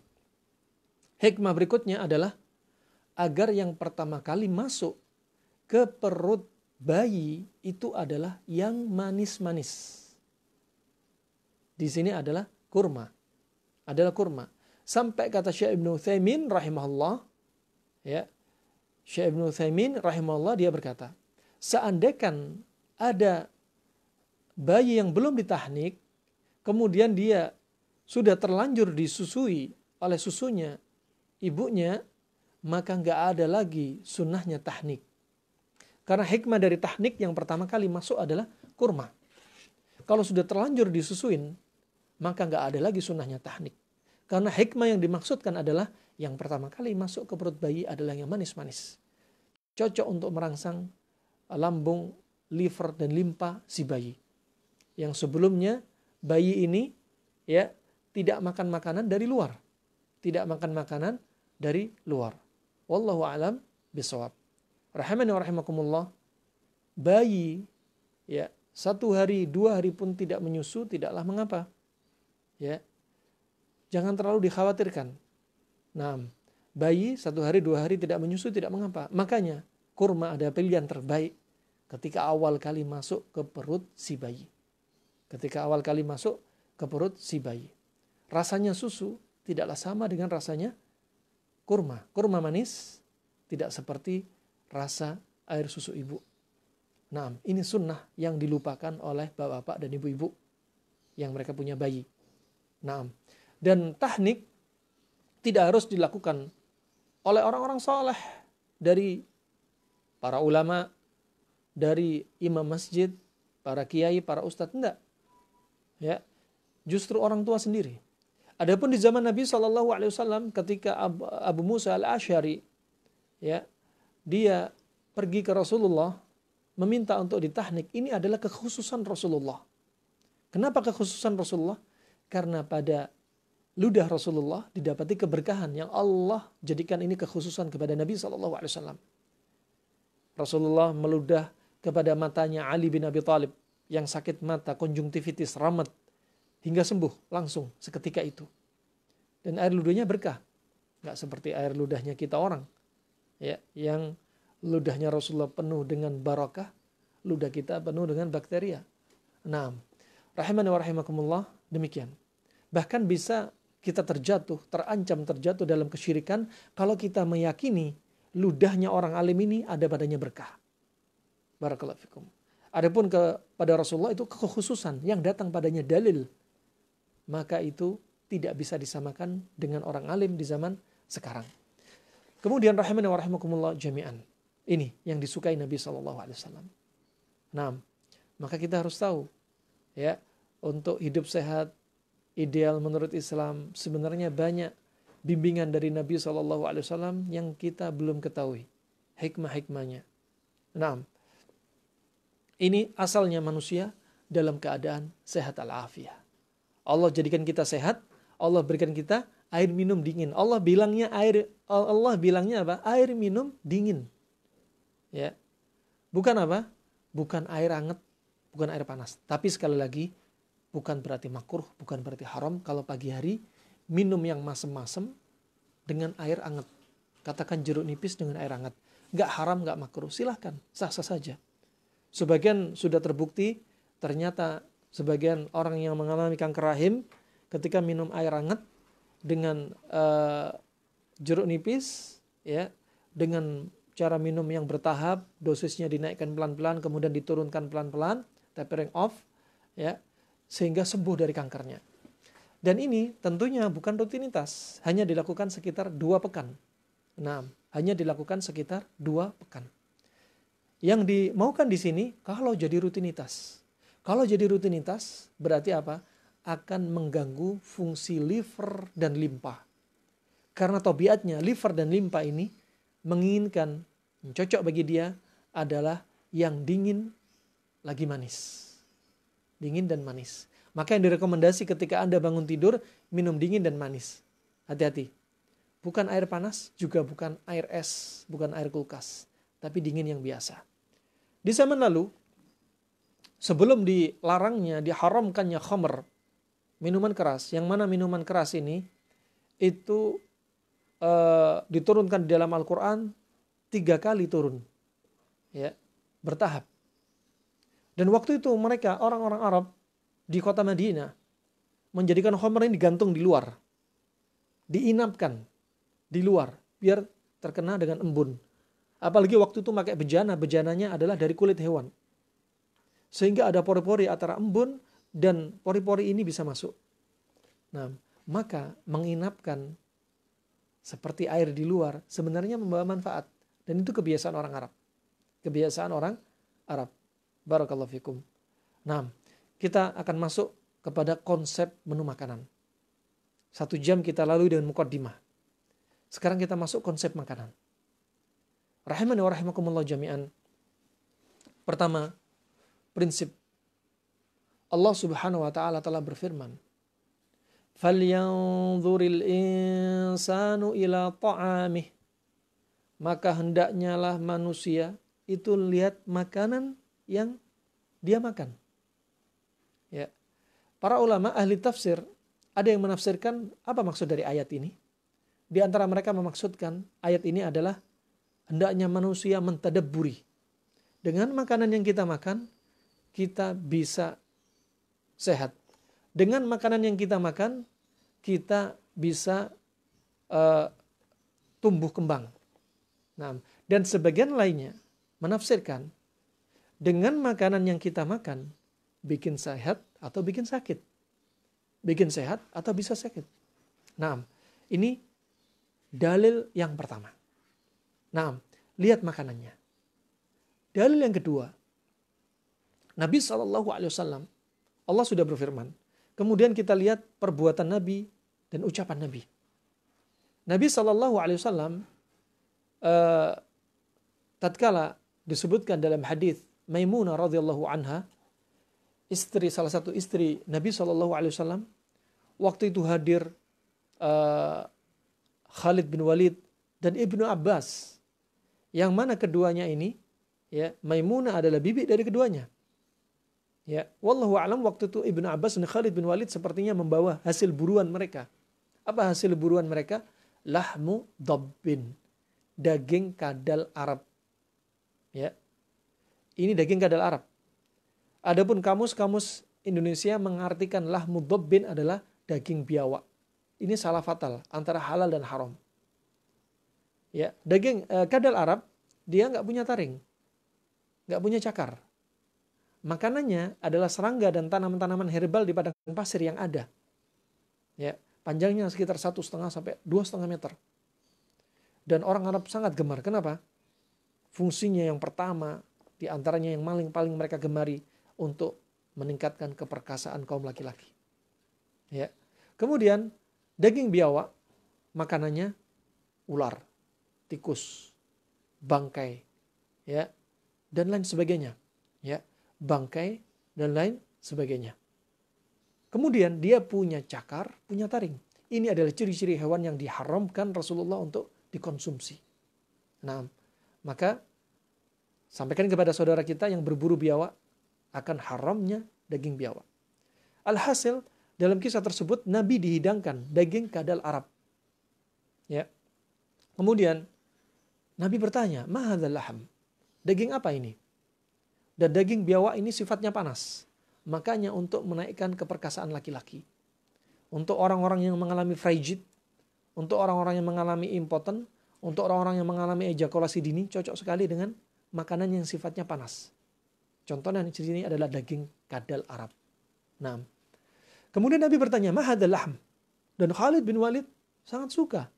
S1: Hikmah berikutnya adalah agar yang pertama kali masuk ke perut bayi itu adalah yang manis-manis. Di sini adalah kurma. Adalah kurma. Sampai kata Syekh Ibnu Utsaimin rahimahullah, ya. Syekh Ibnu Utsaimin rahimahullah dia berkata, seandainya ada bayi yang belum ditahnik, kemudian dia sudah terlanjur disusui oleh susunya ibunya, maka nggak ada lagi sunnahnya tahnik. Karena hikmah dari tahnik yang pertama kali masuk adalah kurma. Kalau sudah terlanjur disusuin, maka nggak ada lagi sunnahnya tahnik. Karena hikmah yang dimaksudkan adalah yang pertama kali masuk ke perut bayi adalah yang manis-manis. Cocok untuk merangsang lambung, liver, dan limpa si bayi. Yang sebelumnya bayi ini ya tidak makan makanan dari luar. Tidak makan makanan dari luar. Wallahu a'lam bishawab. Rahimani wa rahimakumullah. Bayi ya 1 hari, 2 hari pun tidak menyusu tidaklah mengapa. Ya. Jangan terlalu dikhawatirkan. Nah, bayi 1 hari, 2 hari tidak menyusu tidak mengapa. Makanya kurma ada pilihan terbaik ketika awal kali masuk ke perut si bayi. Ketika awal kali masuk ke perut si bayi. Rasanya susu tidaklah sama dengan rasanya kurma. Kurma manis tidak seperti rasa air susu ibu. Nah, ini sunnah yang dilupakan oleh bapak-bapak dan ibu-ibu yang mereka punya bayi. Nah, dan tahnik tidak harus dilakukan oleh orang-orang saleh dari para ulama, dari imam masjid, para kiai, para ustadz, enggak. Ya, justru orang tua sendiri. Adapun di zaman Nabi SAW ketika Abu Musa al-Asy'ari ya, dia pergi ke Rasulullah meminta untuk ditahnik, ini adalah kekhususan Rasulullah. Kenapa kekhususan Rasulullah? Karena pada ludah Rasulullah didapati keberkahan yang Allah jadikan ini kekhususan kepada Nabi SAW. Rasulullah meludah kepada matanya Ali bin Abi Thalib yang sakit mata, konjungtivitis, ramet, hingga sembuh langsung seketika itu. Dan air ludahnya berkah. Nggak seperti air ludahnya kita orang. Ya, yang ludahnya Rasulullah penuh dengan barakah, ludah kita penuh dengan bakteria. Nah, rahimani wa rahimakumullah, demikian. Bahkan bisa kita terancam terjatuh dalam kesyirikan kalau kita meyakini ludahnya orang alim ini ada padanya berkah. Barakallahu fikum. Adapun kepada Rasulullah itu kekhususan yang datang padanya dalil, maka itu tidak bisa disamakan dengan orang alim di zaman sekarang. Kemudian rahimani wa rahimakumullah jami'an. Ini yang disukai Nabi SAW. Nah, maka kita harus tahu ya, untuk hidup sehat ideal menurut Islam sebenarnya banyak bimbingan dari Nabi SAW yang kita belum ketahui hikmah-hikmahnya. Nah, ini asalnya manusia dalam keadaan sehat al-afiyah. Allah jadikan kita sehat, Allah berikan kita air minum dingin. Allah bilangnya apa? Air minum dingin. Ya. Bukan apa? Bukan air hangat, bukan air panas. Tapi sekali lagi, bukan berarti makruh, bukan berarti haram kalau pagi hari minum yang masem-masem dengan air hangat. Katakan jeruk nipis dengan air hangat. Enggak haram, enggak makruh. Silahkan, sah-sah saja. Sebagian sudah terbukti, ternyata sebagian orang yang mengalami kanker rahim ketika minum air hangat dengan jeruk nipis, ya, dengan cara minum yang bertahap, dosisnya dinaikkan pelan-pelan, kemudian diturunkan pelan-pelan, tapering off, ya, sehingga sembuh dari kankernya. Dan ini tentunya bukan rutinitas, hanya dilakukan sekitar 2 pekan. Nah, hanya dilakukan sekitar 2 pekan. Yang dimaukan di sini kalau jadi rutinitas. Kalau jadi rutinitas berarti apa? Akan mengganggu fungsi liver dan limpa. Karena tabiatnya liver dan limpa ini menginginkan, cocok bagi dia adalah yang dingin lagi manis. Dingin dan manis. Maka yang direkomendasi ketika Anda bangun tidur, minum dingin dan manis. Hati-hati. Bukan air panas, juga bukan air es, bukan air kulkas. Tapi dingin yang biasa. Di zaman lalu, sebelum dilarangnya, diharamkannya khamr, minuman keras. Yang mana minuman keras ini, itu diturunkan di dalam Al-Quran 3 kali turun. Ya, bertahap. Dan waktu itu mereka, orang-orang Arab, di kota Madinah menjadikan khamr ini digantung di luar, diinapkan di luar biar terkena dengan embun. Apalagi waktu itu pakai bejana, bejananya adalah dari kulit hewan, sehingga ada pori-pori antara embun dan pori-pori ini bisa masuk. Nah, maka menginapkan seperti air di luar sebenarnya membawa manfaat, dan itu kebiasaan orang Arab. Kebiasaan orang Arab. Barakallahu fikum. Nah, kita akan masuk kepada konsep menu makanan. 1 jam kita lalui dengan muqaddimah. Sekarang kita masuk konsep makanan. Rahimani wa rahimakumullah jami'an. Pertama, prinsip. Allah Subhanahu wa taala telah berfirman, "Falyanzuril insanu ila ta'amih." Maka hendaknya lah manusia itu lihat makanan yang dia makan. Ya. Para ulama ahli tafsir ada yang menafsirkan apa maksud dari ayat ini. Di antara mereka memaksudkan ayat ini adalah hendaknya manusia mentadabburi. Dengan makanan yang kita makan, kita bisa sehat. Dengan makanan yang kita makan, kita bisa tumbuh kembang. Nah, dan sebagian lainnya menafsirkan dengan makanan yang kita makan bikin sehat atau bikin sakit. Bikin sehat atau bisa sakit. Nah, ini dalil yang pertama. Nah, lihat makanannya. Dalil yang kedua, Nabi SAW, Allah sudah berfirman. Kemudian kita lihat perbuatan Nabi dan ucapan Nabi. Nabi SAW tatkala disebutkan dalam hadis Maimunah radhiyallahu anha, salah satu istri Nabi SAW, waktu itu hadir Khalid bin Walid dan Ibnu Abbas, yang mana keduanya ini, ya, Maimunah adalah bibi dari keduanya. Ya, wallahu a'lam waktu itu Ibnu Abbas dan Khalid bin Walid sepertinya membawa hasil buruan mereka. Apa hasil buruan mereka? Lahmu dabbin, daging kadal Arab. Ya. Ini daging kadal Arab. Adapun kamus-kamus Indonesia mengartikan lahmu dabbin adalah daging biawak. Ini salah fatal antara halal dan haram. Ya, daging kadal Arab dia nggak punya taring, nggak punya cakar. Makanannya adalah serangga dan tanaman-tanaman herbal di padang pasir yang ada. Ya, panjangnya sekitar 1,5 sampai 2,5 meter. Dan orang Arab sangat gemar. Kenapa? Fungsinya yang pertama, di antaranya yang paling mereka gemari untuk meningkatkan keperkasaan kaum laki-laki. Ya. Kemudian daging biawak makanannya ular, tikus, bangkai, ya, dan lain sebagainya. Ya, bangkai dan lain sebagainya. Kemudian dia punya cakar, punya taring. Ini adalah ciri-ciri hewan yang diharamkan Rasulullah untuk dikonsumsi. Nah, maka sampaikan kepada saudara kita yang berburu biawak akan haramnya daging biawak. Alhasil dalam kisah tersebut Nabi dihidangkan daging kadal Arab. Ya. Kemudian Nabi bertanya, "Ma hadzal laham?" Daging apa ini? Dan daging biawak ini sifatnya panas. Makanya untuk menaikkan keperkasaan laki-laki. Untuk orang-orang yang mengalami frigid, untuk orang-orang yang mengalami impoten, untuk orang-orang yang mengalami ejakulasi dini, cocok sekali dengan makanan yang sifatnya panas. Contohnya di sini adalah daging kadal Arab. Nah, Kemudian Nabi bertanya, "Ma hadzal lahm?" Dan Khalid bin Walid sangat suka.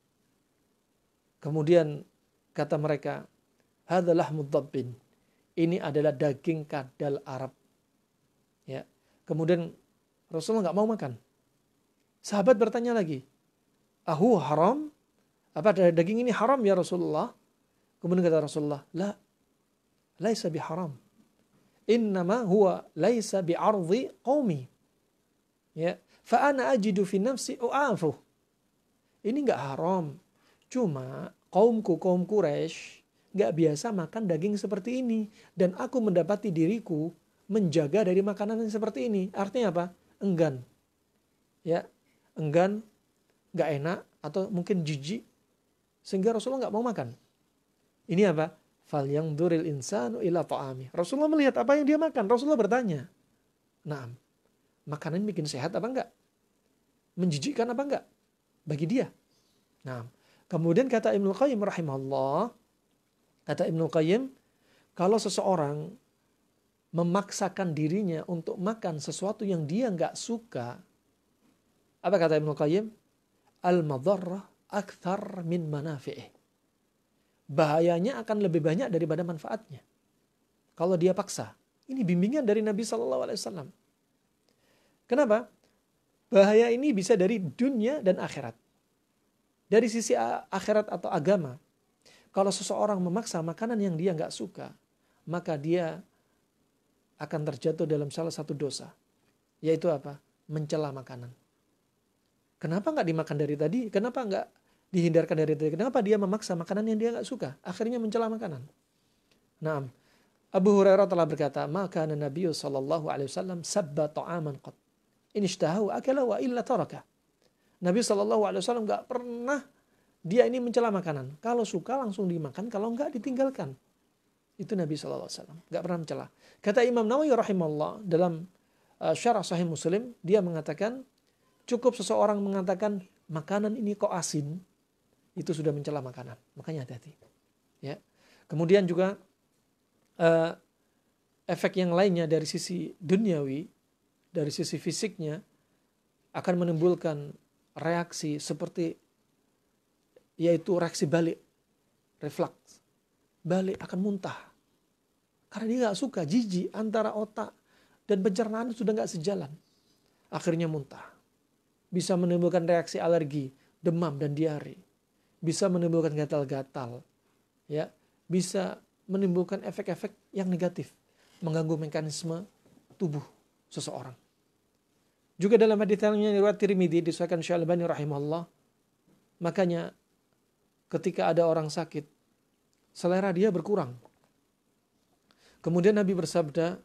S1: Kemudian kata mereka, "Hadzal lahmud dhabbin." Ini adalah daging kadal Arab. Ya. Kemudian Rasulullah nggak mau makan. Sahabat bertanya lagi, "Ahu haram? Apa daging ini haram ya Rasulullah?" Kemudian kata Rasulullah, "La, laisa biharam. Innama huwa laisa bi'ardhi qaumi." Ya, fa ana ajidu fi nafsi u'afu. Ini enggak haram. Cuma kaum Quraisy enggak biasa makan daging seperti ini dan aku mendapati diriku menjaga dari makanan yang seperti ini. Artinya apa? Enggan. Ya, enggan, enggak enak atau mungkin jijik sehingga Rasulullah enggak mau makan. Ini apa? Falyanzuril insanu ila ta'ami. Rasulullah melihat apa yang dia makan. Rasulullah bertanya, "Naam, makanan bikin sehat apa enggak? Menjijikkan apa enggak bagi dia?" Nah, kemudian kata Ibnu Qayyim rahimahullah, kata Ibnu Qayyim, kalau seseorang memaksakan dirinya untuk makan sesuatu yang dia enggak suka, apa kata Ibnu Qayyim? Al-madharrah akthar min manafi'ih. Bahayanya akan lebih banyak daripada manfaatnya. Kalau dia paksa. Ini bimbingan dari Nabi SAW. Kenapa? Bahaya ini bisa dari dunia dan akhirat. Dari sisi akhirat atau agama. Kalau seseorang memaksa makanan yang dia nggak suka, maka dia akan terjatuh dalam salah satu dosa. Yaitu apa? Mencela makanan. Kenapa nggak dimakan dari tadi? Kenapa nggak dihindarkan dari tadi? Kenapa dia memaksa makanan yang dia nggak suka? Akhirnya mencela makanan. Nah, Abu Hurairah telah berkata, "Maka Nabi sallallahu alaihi wasallam sabba ta'aman qat. In ishtahahu akala wa illa taraka." Nabi sallallahu alaihi wasallam nggak pernah dia ini mencela makanan. Kalau suka langsung dimakan, kalau nggak ditinggalkan. Itu Nabi sallallahu alaihi wasallam, nggak pernah mencela. Kata Imam Nawawi rahimahullah dalam Syarah Sahih Muslim, dia mengatakan cukup seseorang mengatakan makanan ini kok asin, itu sudah mencela makanan. Makanya hati-hati. Ya. Kemudian juga efek yang lainnya dari sisi duniawi, dari sisi fisiknya akan menimbulkan reaksi seperti yaitu reaksi balik, refleks. Balik akan muntah. Karena dia nggak suka, jijik antara otak dan pencernaan sudah nggak sejalan. Akhirnya muntah. Bisa menimbulkan reaksi alergi, demam dan diare. Bisa menimbulkan gatal-gatal, ya, bisa menimbulkan efek-efek yang negatif, mengganggu mekanisme tubuh seseorang. Juga dalam hadits yang riwayat Tirmidzi disahkan Syekh Al-Albani rahimahullah, makanya ketika ada orang sakit, selera dia berkurang. Kemudian Nabi bersabda,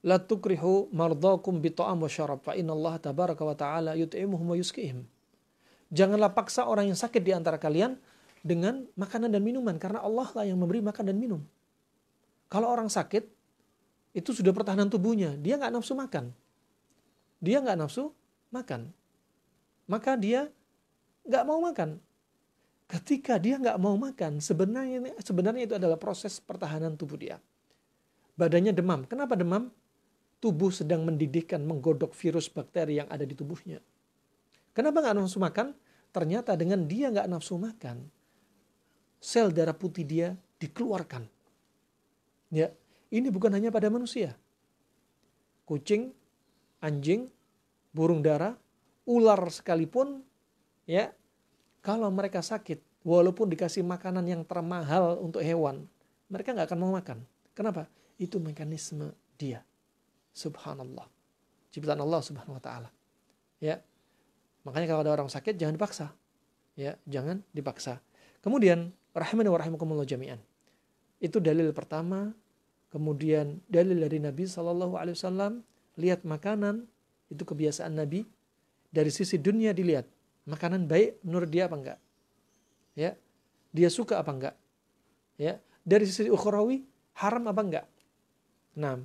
S1: "La tukrihu mardakum bi ta'am wa syarab, fa innallaha tabaraka wa ta'ala yut'imuhum wa yusqihim." Janganlah paksa orang yang sakit di antara kalian dengan makanan dan minuman. Karena Allah lah yang memberi makan dan minum. Kalau orang sakit, itu sudah pertahanan tubuhnya. Dia nggak nafsu makan. Dia nggak nafsu makan. Maka dia nggak mau makan. Ketika dia nggak mau makan, sebenarnya itu adalah proses pertahanan tubuh dia. Badannya demam. Kenapa demam? Tubuh sedang mendidihkan, menggodok virus bakteri yang ada di tubuhnya. Kenapa nggak nafsu makan? Ternyata dengan dia nggak nafsu makan, sel darah putih dia dikeluarkan. Ya, ini bukan hanya pada manusia. Kucing, anjing, burung dara, ular sekalipun, ya, kalau mereka sakit, walaupun dikasih makanan yang termahal untuk hewan, mereka nggak akan mau makan. Kenapa? Itu mekanisme dia. Subhanallah. Ciptaan Allah subhanahu wa ta'ala. Ya. Makanya kalau ada orang sakit jangan dipaksa. Ya, jangan dipaksa. Kemudian rahimani wa rahimakumullah jami'an. Itu dalil pertama. Kemudian dalil dari Nabi SAW, lihat makanan itu kebiasaan Nabi. Dari sisi dunia dilihat makanan baik menurut dia apa enggak? Ya. Dia suka apa enggak? Ya. Dari sisi ukhrawi haram apa enggak? Nah,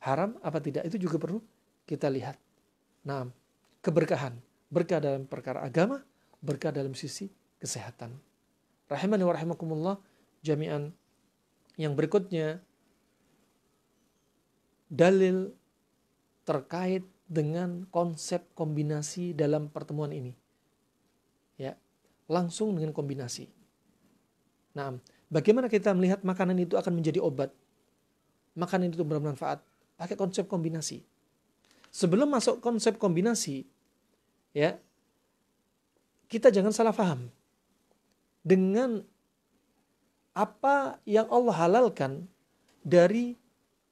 S1: haram apa tidak itu juga perlu kita lihat. Nah, keberkahan, berkah dalam perkara agama, berkah dalam sisi kesehatan. Rahimani wa rahimakumullah jami'an. Yang berikutnya, dalil terkait dengan konsep kombinasi dalam pertemuan ini. Ya, langsung dengan kombinasi. Nah, bagaimana kita melihat makanan itu akan menjadi obat? Makanan itu bermanfaat. Pakai konsep kombinasi. Sebelum masuk konsep kombinasi, ya, kita jangan salah paham. Dengan apa yang Allah halalkan dari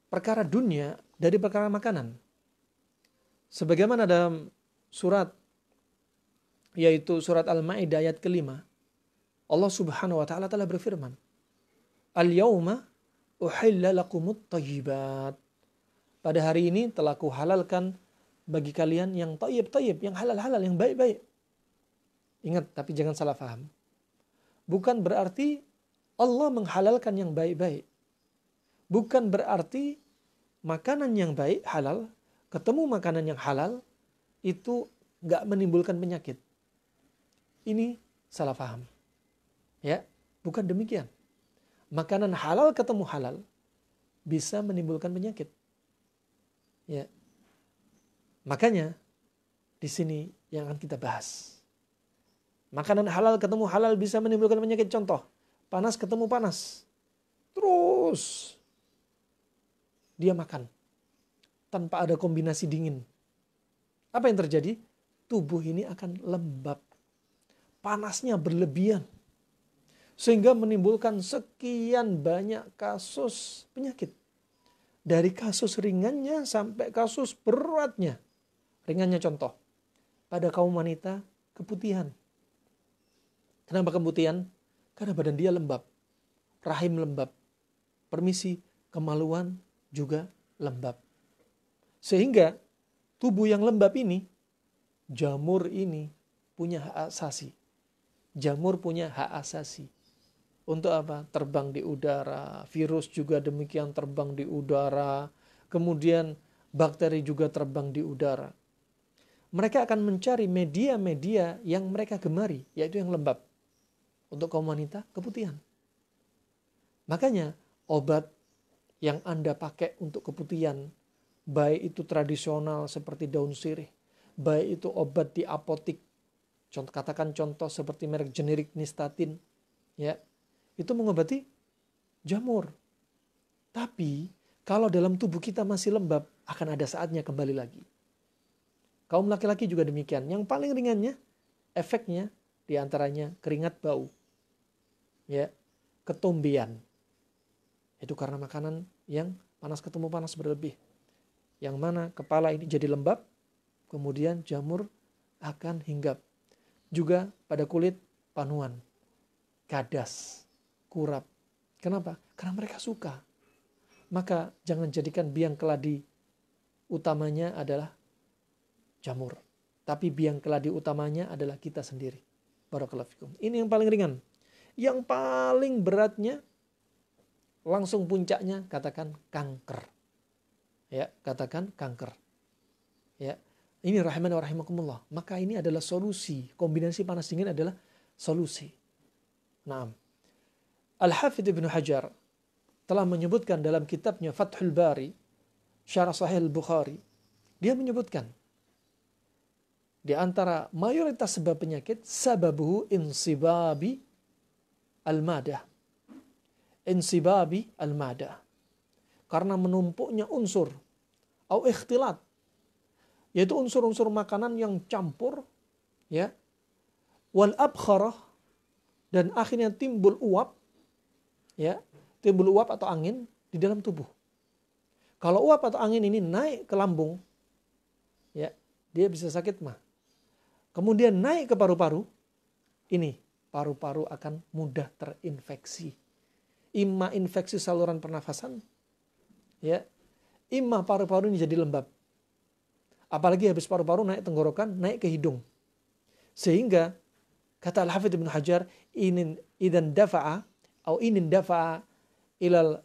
S1: perkara dunia, dari perkara makanan. Sebagaimana dalam surat, yaitu surat Al-Ma'idah ayat ke-5, Allah Subhanahu wa taala telah berfirman, "Al-yauma uhilla lakumut thayyibat." Pada hari ini telah kuhalalkan bagi kalian yang thayyib, yang halal-halal, yang baik-baik. Ingat, tapi jangan salah paham. Bukan berarti Allah menghalalkan yang baik-baik. Bukan berarti makanan yang baik, halal, ketemu makanan yang halal, itu nggak menimbulkan penyakit. Ini salah paham. Ya, bukan demikian. Makanan halal ketemu halal bisa menimbulkan penyakit. Ya. Makanya di sini yang akan kita bahas. Makanan halal ketemu halal bisa menimbulkan penyakit. Contoh, panas ketemu panas. Terus dia makan tanpa ada kombinasi dingin. Apa yang terjadi? Tubuh ini akan lembab. Panasnya berlebihan. Sehingga menimbulkan sekian banyak kasus penyakit. Dari kasus ringannya sampai kasus beratnya. Ringannya contoh. Pada kaum wanita, keputihan. Kenapa keputihan? Karena badan dia lembab. Rahim lembab. Permisi, kemaluan juga lembab. Sehingga tubuh yang lembab ini, jamur ini punya hak asasi. Jamur punya hak asasi. Untuk apa? Terbang di udara. Virus juga demikian terbang di udara. Kemudian bakteri juga terbang di udara. Mereka akan mencari media-media yang mereka gemari, yaitu yang lembab. Untuk kaum wanita, keputihan. Makanya obat yang Anda pakai untuk keputihan, baik itu tradisional seperti daun sirih, baik itu obat di apotik, katakan contoh seperti merek generik Nystatin, ya, itu mengobati jamur. Tapi kalau dalam tubuh kita masih lembab, akan ada saatnya kembali lagi. Kaum laki-laki juga demikian. Yang paling ringannya, efeknya diantaranya keringat bau, ya, ketombean. Itu karena makanan yang panas ketemu panas berlebih. Yang mana kepala ini jadi lembab, kemudian jamur akan hinggap. Juga pada kulit panuan, gadas, kurap. Kenapa? Karena mereka suka. Maka jangan jadikan biang keladi utamanya adalah jamur. Tapi biang keladi utamanya adalah kita sendiri. Barakallahu fikum. Ini yang paling ringan. Yang paling beratnya, langsung puncaknya katakan kanker. Ya, katakan kanker. Ya. Ini rahimani wa rahimakumullah. Maka ini adalah solusi. Kombinasi panas dingin adalah solusi. Naam. Al-Hafidh Ibnu Hajar telah menyebutkan dalam kitabnya Fathul Bari, Syarah Sahih Al-Bukhari, dia menyebutkan di antara mayoritas sebab penyakit, sababuhu insibabi al-madah. Insibabi al-madah. Karena menumpuknya unsur atau ikhtilat, yaitu unsur-unsur makanan yang campur, ya, wal abkharah, dan akhirnya timbul uap, ya, timbul uap atau angin di dalam tubuh. Kalau uap atau angin ini naik ke lambung, ya, dia bisa sakit mah. Kemudian naik ke paru-paru, ini paru-paru akan mudah terinfeksi. Imma infeksi saluran pernafasan, ya, imma paru-paru ini jadi lembab. Apalagi habis paru-paru naik tenggorokan, naik ke hidung. Sehingga kata Al-Hafidh Ibnu Hajar, idan dafa'a atau inin dafa'a ilal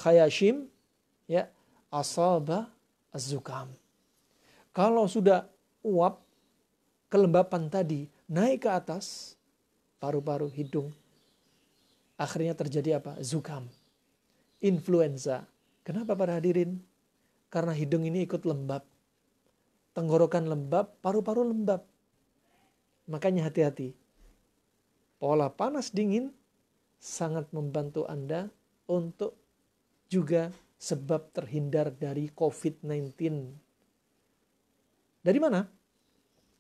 S1: khayashim, ya, asaba az-zukam. Kalau sudah uap, kelembapan tadi naik ke atas paru-paru, hidung, akhirnya terjadi apa? Zukam, influenza. Kenapa para hadirin? Karena hidung ini ikut lembab. tenggorokan lembab, paru-paru lembab. Makanya hati-hati. Pola panas dingin sangat membantu Anda untuk juga sebab terhindar dari COVID-19. Dari mana?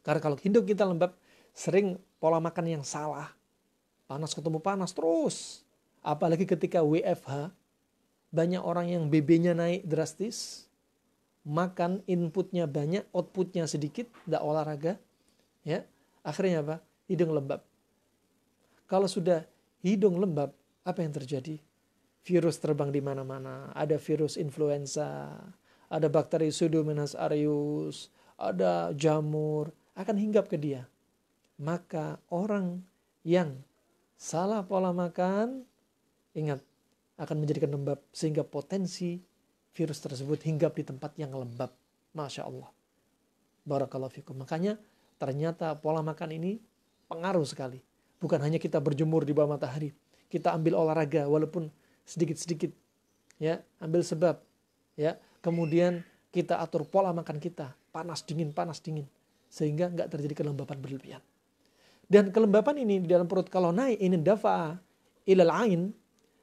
S1: Karena kalau hidup kita lembab, sering pola makan yang salah. Panas ketemu panas terus. Apalagi ketika WFH, banyak orang yang BB-nya naik drastis. Makan inputnya banyak, outputnya sedikit, tidak olahraga. Ya, akhirnya apa? Hidung lembab. Kalau sudah hidung lembab, apa yang terjadi? Virus terbang di mana-mana. Ada virus influenza, ada bakteri Pseudomonas aureus, ada jamur, akan hinggap ke dia. Maka orang yang salah pola makan, ingat, akan menjadikan lembab sehingga potensi virus tersebut hinggap di tempat yang lembab. Masya Allah. Barakallahu fikum. Makanya ternyata pola makan ini pengaruh sekali. Bukan hanya kita berjemur di bawah matahari. Kita ambil olahraga walaupun sedikit-sedikit. Ya, ambil sebab. Ya, kemudian kita atur pola makan kita. Panas dingin. Sehingga nggak terjadi kelembapan berlebihan. Dan kelembapan ini di dalam perut kalau naik, ini dafa'a ilal ain.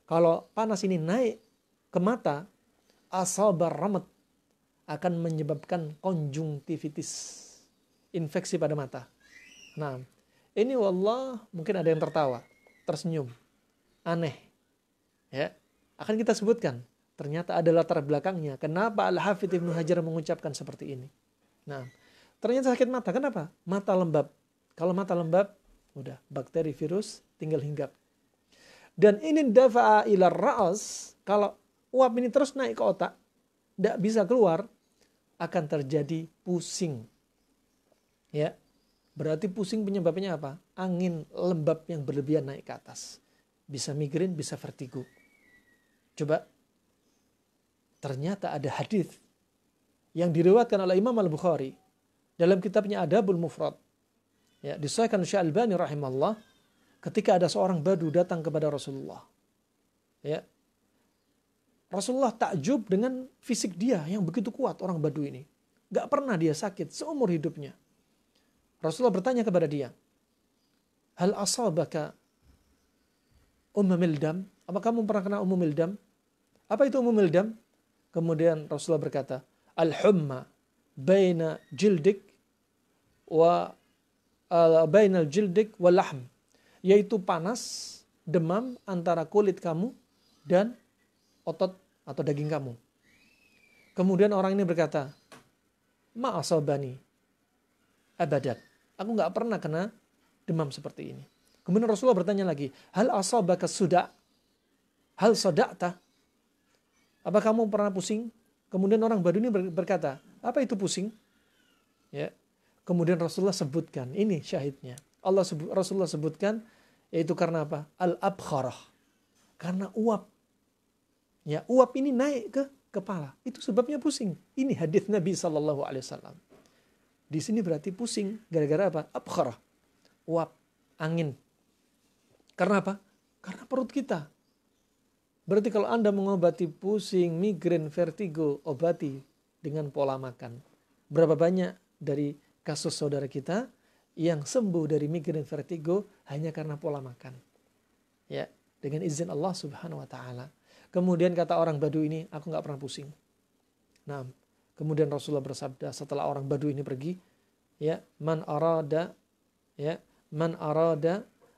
S1: Kalau panas ini naik ke mata, asabar ramat, akan menyebabkan konjungtivitis, infeksi pada mata. Nah, ini wallah mungkin ada yang tertawa, tersenyum, aneh. Ya, akan kita sebutkan. Ternyata ada latar belakangnya. Kenapa Al-Hafidz Ibnu Hajar mengucapkan seperti ini? Nah, ternyata sakit mata. Kenapa? Mata lembab. Kalau mata lembab, udah bakteri virus tinggal hinggap. Dan ini dafa'a ila ra'as, kalau uap ini terus naik ke otak, tidak bisa keluar, akan terjadi pusing. Ya, berarti pusing penyebabnya apa? Angin lembab yang berlebihan naik ke atas. Bisa migrain, bisa vertigo. Coba, ternyata ada hadis yang diriwayatkan oleh Imam Al-Bukhari dalam kitabnya Adabul Mufrad. Ya, disahkan Syekh Albani rahimahullah, ketika ada seorang badu datang kepada Rasulullah. Ya, Rasulullah takjub dengan fisik dia yang begitu kuat, orang badu ini. Gak pernah dia sakit seumur hidupnya. Rasulullah bertanya kepada dia, hal asabaka Mildam? Apa kamu pernah kena Mildam? Apa itu Mildam? Kemudian Rasulullah berkata, al-humma baina jildik wa bainal jildik wal lahm, yaitu panas, demam antara kulit kamu dan otot atau daging kamu. Kemudian orang ini berkata, ma asabani abadan, aku gak pernah kena demam seperti ini. Kemudian Rasulullah bertanya lagi, hal asabaka suda, hal sodakta, apa kamu pernah pusing? Kemudian orang badu ini berkata, apa itu pusing? Ya. Kemudian Rasulullah sebutkan, ini syahidnya. Rasulullah sebutkan, yaitu karena apa? Al-abkharah. Karena uap. Ya, uap ini naik ke kepala. Itu sebabnya pusing. Ini hadis Nabi SAW. Di sini berarti pusing. Gara-gara apa? Abkharah. Uap. Angin. Karena apa? Karena perut kita. Berarti kalau Anda mengobati pusing, migrain, vertigo, obati dengan pola makan. Berapa banyak dari kasus saudara kita yang sembuh dari migrain, vertigo hanya karena pola makan. Ya, dengan izin Allah Subhanahu wa taala. Kemudian kata orang Badu ini, aku enggak pernah pusing. Nah, kemudian Rasulullah bersabda setelah orang Badu ini pergi, ya, man arada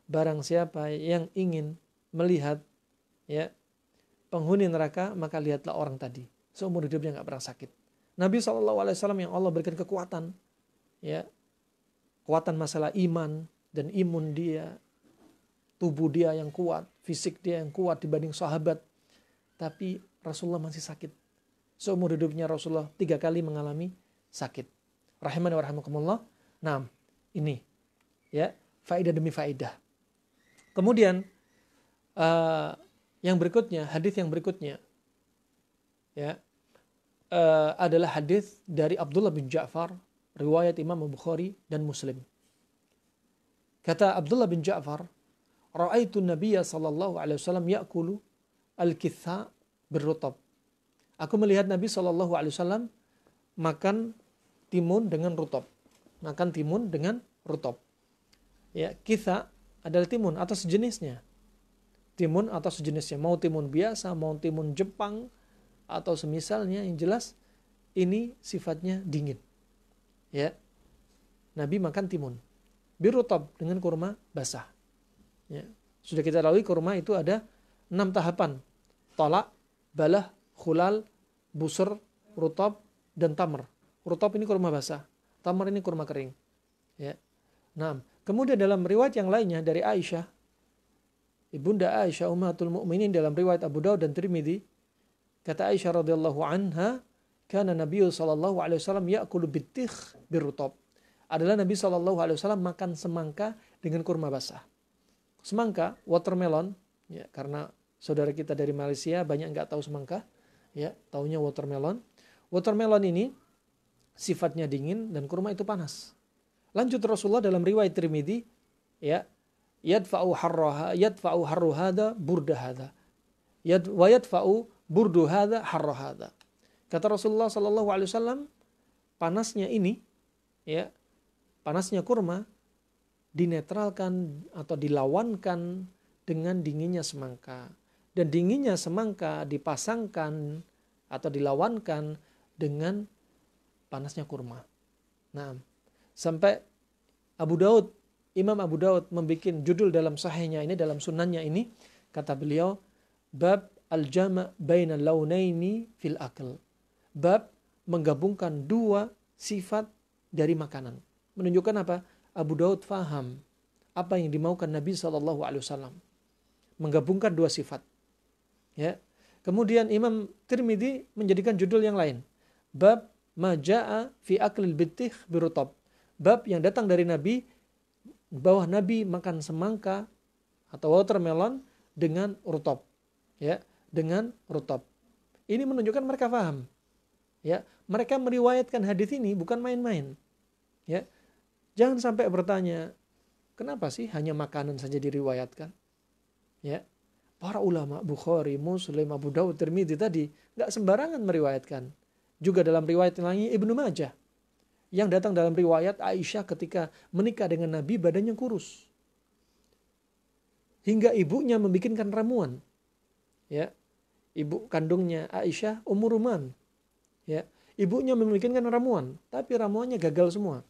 S1: barang siapa yang ingin melihat ya penghuni neraka, maka lihatlah orang tadi. Seumur hidupnya enggak pernah sakit. Nabi SAW yang Allah berikan kekuatan, ya, kekuatan masalah iman dan imun dia, tubuh dia yang kuat, fisik dia yang kuat dibanding sahabat. Tapi Rasulullah masih sakit. Seumur hidupnya Rasulullah 3 kali mengalami sakit. Rahimani wa rahimakumullah. Nah, ini ya, faedah demi faedah. Kemudian yang berikutnya, hadis yang berikutnya ya, adalah hadis dari Abdullah bin Ja'far, riwayat Imam Bukhari dan Muslim. Kata Abdullah bin Ja'far, ra'aitu Nabiyya sallallahu alaihi wasallam ya'kulu al-kitha birrutab. Aku melihat Nabi sallallahu alaihi wasallam makan timun dengan rutab. Makan timun dengan rutab. Ya, kitha adalah timun atau sejenisnya. Timun atau sejenisnya. Mau timun biasa, mau timun Jepang, atau semisalnya, yang jelas ini sifatnya dingin. Ya, Nabi makan timun birutab dengan kurma basah. Ya. Sudah kita lalui kurma itu ada 6 tahapan. Talak, balah, khulal, busur, rutab, dan tamr. Rutab ini kurma basah, tamr ini kurma kering. Ya. Nah, kemudian dalam riwayat yang lainnya dari Aisyah, Ibunda Aisyah Ummahatul Mukminin, dalam riwayat Abu Daud dan Tirmidzi, kata Aisyah radhiyallahu anha, kana Nabi sallallahu alaihi wasallam ya'kulu bitikh birutab. Adalah Nabi SAW makan semangka dengan kurma basah. Semangka, watermelon, ya, karena saudara kita dari Malaysia banyak nggak tahu semangka, ya, taunya watermelon. Watermelon ini sifatnya dingin dan kurma itu panas. Lanjut Rasulullah dalam riwayat Tirmidzi, ya, yadfa'u harru hadha burda hadha. Wa yadfa'u burdu hadha harra hadha. Kata Rasulullah SAW, panasnya ini, ya, panasnya kurma dinetralkan atau dilawankan dengan dinginnya semangka. Dan dinginnya semangka dipasangkan atau dilawankan dengan panasnya kurma. Nah, sampai Imam Abu Daud membuat judul dalam sahihnya ini, dalam sunannya ini, kata beliau, bab al-jama' baina launaini fil akl. Bab menggabungkan dua sifat dari makanan. Menunjukkan apa? Abu Daud faham apa yang dimaukan Nabi SAW. Menggabungkan dua sifat. Ya. Kemudian Imam Tirmidzi menjadikan judul yang lain. Bab maja'a fi aklil bitikh birutab. Bab yang datang dari Nabi, bahwa Nabi makan semangka atau watermelon dengan rutab. Ya, dengan rutab. Ini menunjukkan mereka faham. Ya, mereka meriwayatkan hadis ini bukan main-main. Ya. Jangan sampai bertanya, kenapa sih hanya makanan saja diriwayatkan? Ya, para ulama Bukhari, Muslim, Abu Dawud, Tirmidzi tadi nggak sembarangan meriwayatkan. Juga dalam riwayat lainnya Ibnu Majah, yang datang dalam riwayat Aisyah ketika menikah dengan Nabi badannya kurus, hingga ibunya membikinkan ramuan. Ya, ibu kandungnya Aisyah Ummu Ruman. Ya, ibunya membikinkan ramuan, tapi ramuannya gagal semua.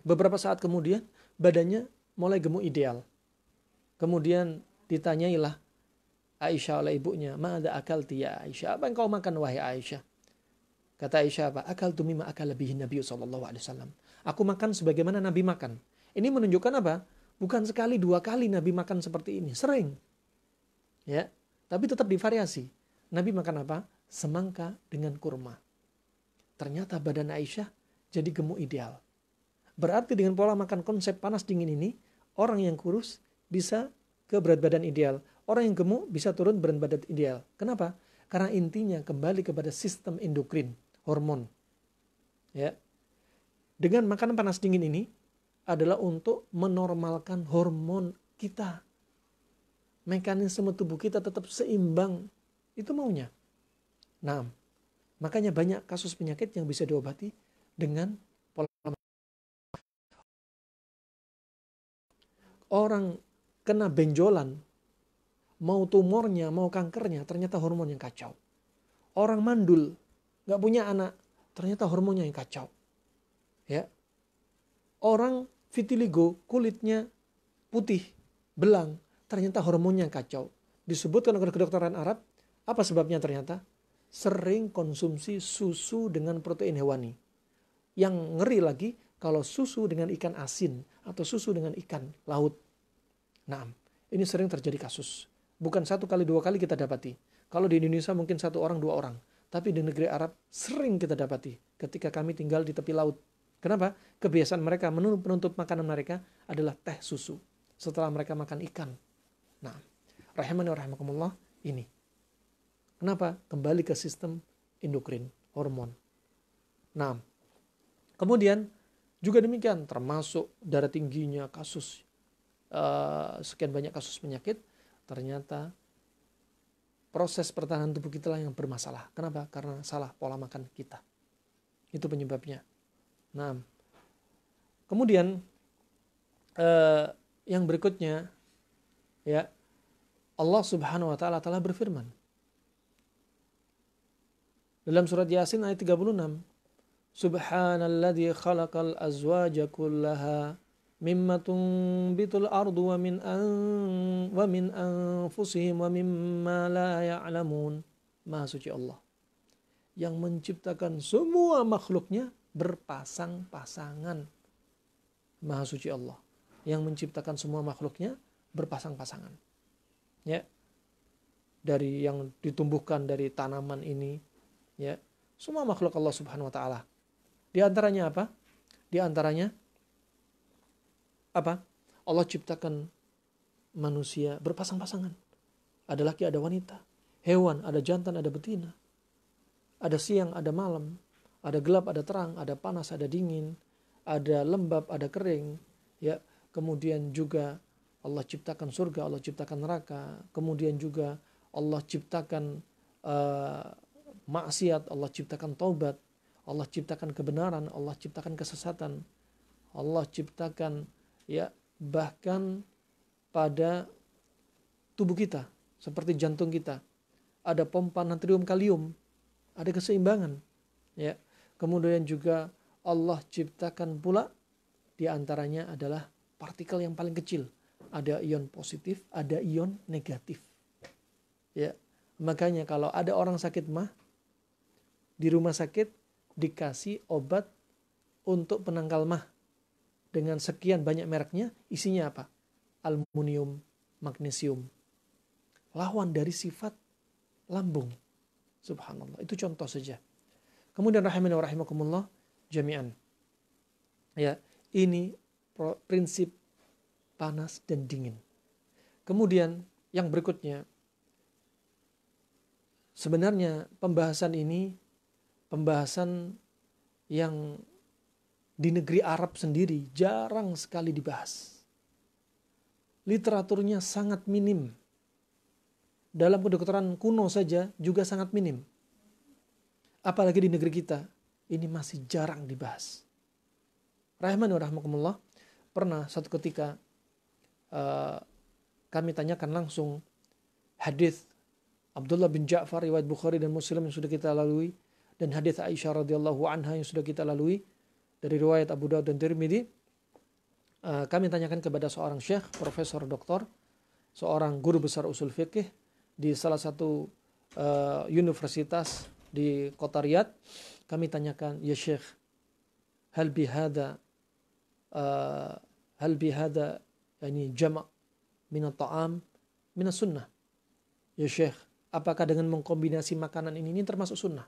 S1: Beberapa saat kemudian badannya mulai gemuk ideal. Kemudian ditanyailah Aisyah oleh ibunya, "Ma'adha akalti ya Aisyah? Apa yang kau makan wahai Aisyah?" Kata Aisyah, "Apa? Akaltu mimma akala bihi Nabi sallallahu alaihi wasallam." Aku makan sebagaimana Nabi makan. Ini menunjukkan apa? Bukan sekali dua kali Nabi makan seperti ini, sering. Ya, tapi tetap divariasi. Nabi makan apa? Semangka dengan kurma. Ternyata badan Aisyah jadi gemuk ideal. Berarti dengan pola makan konsep panas dingin ini, orang yang kurus bisa ke berat badan ideal. Orang yang gemuk bisa turun berat badan ideal. Kenapa? Karena intinya kembali kepada sistem endokrin, hormon. Ya. Dengan makanan panas dingin ini adalah untuk menormalkan hormon kita. Mekanisme tubuh kita tetap seimbang. Itu maunya. Nah, makanya banyak kasus penyakit yang bisa diobati dengan pola makan. Orang kena benjolan, mau tumornya, mau kankernya, ternyata hormon yang kacau. Orang mandul, gak punya anak, ternyata hormonnya yang kacau. Ya. Orang vitiligo, kulitnya putih, belang, ternyata hormonnya yang kacau. Disebutkan oleh kedokteran Arab, apa sebabnya ternyata? Sering konsumsi susu dengan protein hewani. Yang ngeri lagi, kalau susu dengan ikan asin atau susu dengan ikan laut. Nah, ini sering terjadi kasus. Bukan satu kali, dua kali kita dapati. Kalau di Indonesia mungkin satu orang, dua orang. Tapi di negeri Arab sering kita dapati ketika kami tinggal di tepi laut. Kenapa? Kebiasaan mereka, menu penutup makanan mereka adalah teh susu setelah mereka makan ikan. Nah, rahimani wa rahimakumullah, ini. Kenapa? Kembali ke sistem endokrin, hormon. Nah, kemudian juga demikian, termasuk darah tingginya, kasus sekian banyak kasus penyakit, ternyata proses pertahanan tubuh kita lah yang bermasalah. Kenapa? Karena salah pola makan kita. Itu penyebabnya. Nah, kemudian yang berikutnya, ya, Allah Subhanahu wa taala telah berfirman dalam surat Yasin ayat 36, Subhanalladzi khalaqal azwaja kullaha mimma tunbitul ardu wa min anfusihim wa mimma la ya'lamun. Maha suci Allah yang menciptakan semua makhluknya berpasang-pasangan. Maha suci Allah yang menciptakan semua makhluknya berpasang-pasangan. Ya. Dari yang ditumbuhkan dari tanaman ini, ya. Semua makhluk Allah Subhanahu wa taala. Di antaranya apa? Di antaranya apa? Allah ciptakan manusia berpasang-pasangan. Ada laki, ada wanita. Hewan, ada jantan, ada betina. Ada siang, ada malam. Ada gelap, ada terang. Ada panas, ada dingin. Ada lembab, ada kering. Ya, kemudian juga Allah ciptakan surga, Allah ciptakan neraka. Kemudian juga Allah ciptakan maksiat, Allah ciptakan taubat. Allah ciptakan kebenaran, Allah ciptakan kesesatan. Allah ciptakan, ya, bahkan pada tubuh kita, seperti jantung kita, ada pompa natrium kalium, ada keseimbangan, ya. Kemudian juga Allah ciptakan pula di antaranya adalah partikel yang paling kecil, ada ion positif, ada ion negatif, ya. Makanya kalau ada orang sakit mah di rumah sakit dikasih obat untuk penangkal mah dengan sekian banyak mereknya, isinya apa? Aluminium, magnesium. Lawan dari sifat lambung. Subhanallah. Itu contoh saja. Kemudian rahimani wa rahimakumullah jami'an. Ya, ini prinsip panas dan dingin. Kemudian yang berikutnya, sebenarnya pembahasan ini pembahasan yang di negeri Arab sendiri jarang sekali dibahas. Literaturnya sangat minim. Dalam kedokteran kuno saja juga sangat minim. Apalagi di negeri kita, ini masih jarang dibahas. Rahimani wa rahmakumullah, pernah satu ketika kami tanyakan langsung hadis Abdullah bin Ja'far riwayat Bukhari dan Muslim yang sudah kita lalui, dan hadis Aisyah radhiyallahu anha yang sudah kita lalui dari riwayat Abu Daud dan Tirmidzi. Kami tanyakan kepada seorang syekh, profesor doktor, seorang guru besar usul fikih di salah satu universitas di kota Riyadh. Kami tanyakan, ya syekh, hal bihada yani jama' min at-ta'am min as-sunnah. Ya syekh, apakah dengan mengkombinasi makanan ini termasuk sunnah?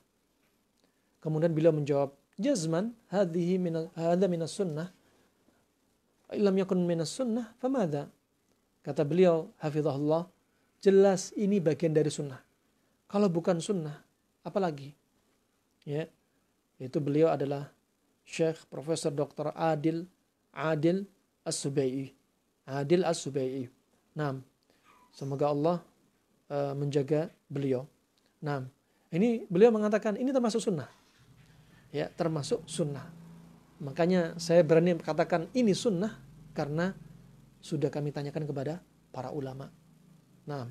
S1: Kemudian beliau menjawab, jazman hadha minas sunnah, illam yakun minas sunnah famadha. Kata beliau hafizahullah, jelas ini bagian dari sunnah. Kalau bukan sunnah, apalagi? Ya, itu beliau adalah Syekh Profesor Dr. Adil As-Subai'i. Adil As-Subai'i. Nah, semoga Allah menjaga beliau. Nah, ini beliau mengatakan ini termasuk sunnah. Ya, termasuk sunnah. Makanya saya berani katakan ini sunnah karena sudah kami tanyakan kepada para ulama. Nah,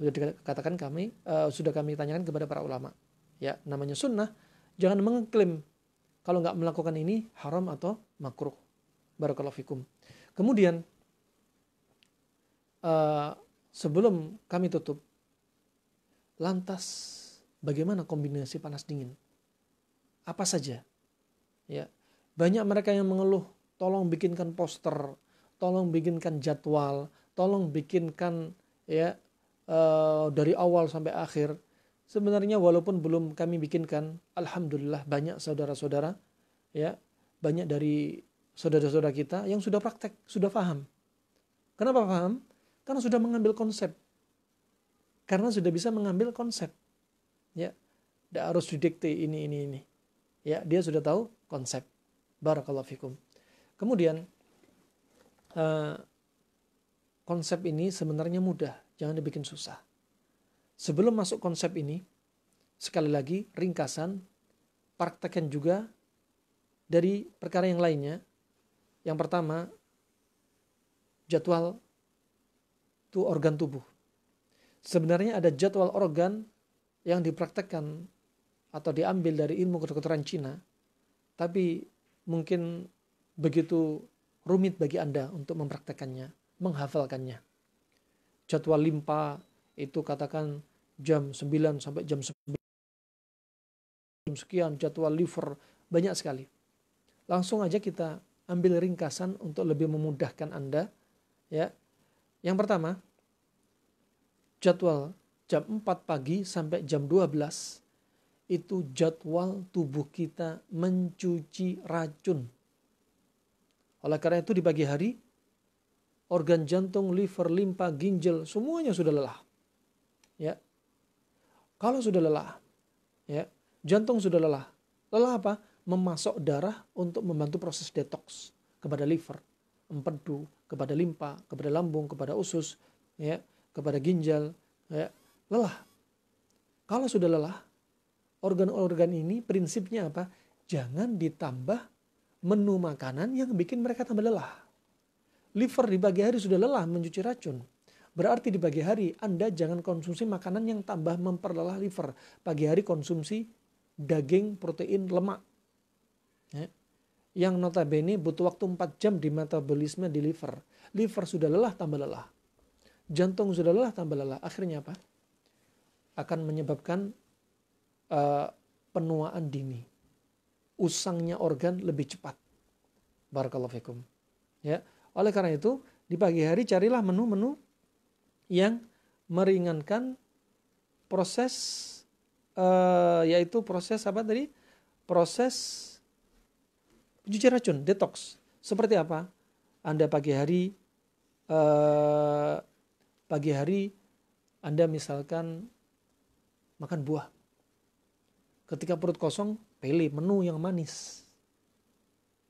S1: sudah kami tanyakan kepada para ulama. Ya, namanya sunnah. Jangan mengklaim kalau nggak melakukan ini haram atau makruh. Barakallahu fikum. Kemudian sebelum kami tutup, lantas bagaimana kombinasi panas dingin? Apa saja? Ya, banyak mereka yang mengeluh, tolong bikinkan poster, tolong bikinkan jadwal, tolong bikinkan ya dari awal sampai akhir. Sebenarnya walaupun belum kami bikinkan, alhamdulillah banyak saudara-saudara, ya, banyak dari saudara-saudara kita yang sudah praktek, sudah paham. Kenapa paham? Karena sudah mengambil konsep. Karena sudah bisa mengambil konsep. Ya, tidak harus didikte ini. Ya, dia sudah tahu konsep. Barakallahu fikum. Kemudian konsep ini sebenarnya mudah, jangan dibikin susah. Sebelum masuk konsep ini, sekali lagi ringkasan, praktekkan juga dari perkara yang lainnya. Yang pertama, jadwal itu organ tubuh. Sebenarnya ada jadwal organ yang dipraktekkan atau diambil dari ilmu kedokteran Cina, tapi mungkin begitu rumit bagi Anda untuk mempraktekannya, menghafalkannya. Jadwal limpa itu katakan jam 9 sampai jam 9 sekian, jadwal liver banyak sekali. Langsung aja kita ambil ringkasan untuk lebih memudahkan Anda, ya. Yang pertama, jadwal jam 4 pagi sampai jam 12 itu jadwal tubuh kita mencuci racun. Oleh karena itu di pagi hari, organ jantung, liver, limpa, ginjal, semuanya sudah lelah. Ya. Kalau sudah lelah, ya, jantung sudah lelah. Lelah apa? Memasok darah untuk membantu proses detox kepada liver, empedu, kepada limpa, kepada lambung, kepada usus, ya, kepada ginjal, ya. Lelah. Kalau sudah lelah, organ-organ ini prinsipnya apa? Jangan ditambah menu makanan yang bikin mereka tambah lelah. Liver di pagi hari sudah lelah mencuci racun. Berarti di pagi hari Anda jangan konsumsi makanan yang tambah memperlelah liver. Pagi hari konsumsi daging, protein, lemak. Ya. Yang notabene butuh waktu 4 jam di metabolisme di liver. Liver sudah lelah tambah lelah. Jantung sudah lelah tambah lelah. Akhirnya apa? Akan menyebabkan penuaan dini. Usangnya organ lebih cepat. Barakallahu fikum. Ya. Oleh karena itu, di pagi hari carilah menu-menu yang meringankan proses, yaitu proses apa tadi? Proses pencuci racun, detox. Seperti apa? Anda pagi hari Anda misalkan makan buah. Ketika perut kosong, pilih menu yang manis.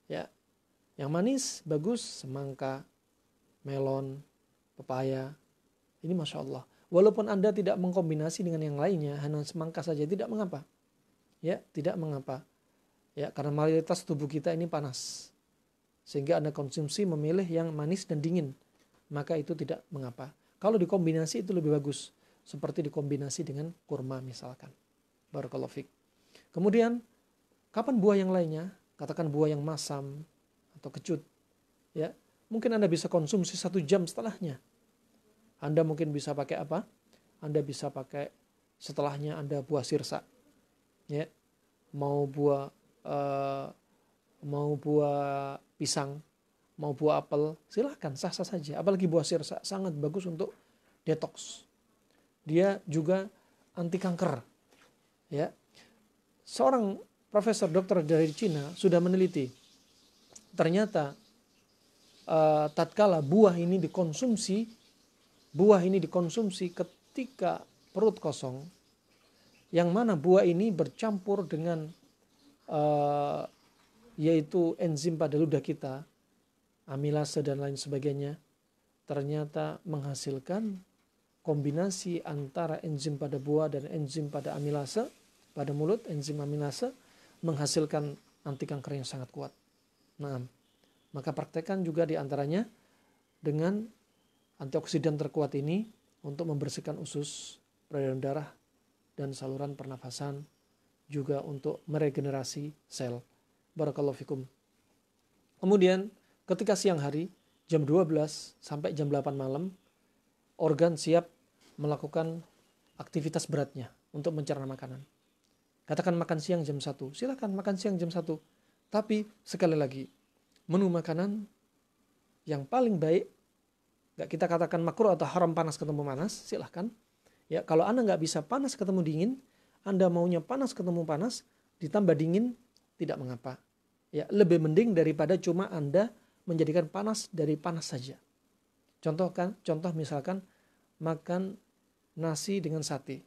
S1: Ya. Yang manis bagus, semangka, melon, pepaya. Ini Masya Allah. Walaupun Anda tidak mengkombinasi dengan yang lainnya, hanya semangka saja, tidak mengapa. Ya, tidak mengapa. Ya, karena mayoritas tubuh kita ini panas. Sehingga Anda konsumsi memilih yang manis dan dingin. Maka itu tidak mengapa. Kalau dikombinasi itu lebih bagus. Seperti dikombinasi dengan kurma misalkan. Barakallahu fiik. Kemudian, kapan buah yang lainnya? Katakan buah yang masam atau kecut. Ya, mungkin Anda bisa konsumsi 1 jam setelahnya. Anda mungkin bisa pakai apa? Anda bisa pakai setelahnya Anda buah sirsa. Ya. Mau buah pisang, mau buah apel, silahkan sah-sah saja. Apalagi buah sirsa sangat bagus untuk detox. Dia juga anti kanker. Ya. Seorang profesor dokter dari Cina sudah meneliti. Ternyata tatkala buah ini dikonsumsi ketika perut kosong, yang mana buah ini bercampur dengan yaitu enzim pada ludah kita, amilase dan lain sebagainya, ternyata menghasilkan kombinasi antara enzim pada buah dan enzim pada amilase pada mulut, enzim amilase menghasilkan anti kanker yang sangat kuat. Nah, maka praktekkan juga diantaranya dengan antioksidan terkuat ini untuk membersihkan usus, peredaran darah, dan saluran pernafasan, juga untuk meregenerasi sel. Barakallahu fikum. Kemudian ketika siang hari, jam 12 sampai jam 8 malam, organ siap melakukan aktivitas beratnya untuk mencerna makanan. Katakan makan siang jam 1, silakan makan siang jam 1. Tapi sekali lagi, menu makanan yang paling baik, gak kita katakan makruh atau haram panas ketemu panas, silahkan. Ya, kalau Anda nggak bisa panas ketemu dingin, Anda maunya panas ketemu panas, ditambah dingin, tidak mengapa. Ya, lebih mending daripada cuma Anda menjadikan panas dari panas saja. Contoh misalkan makan nasi dengan sate.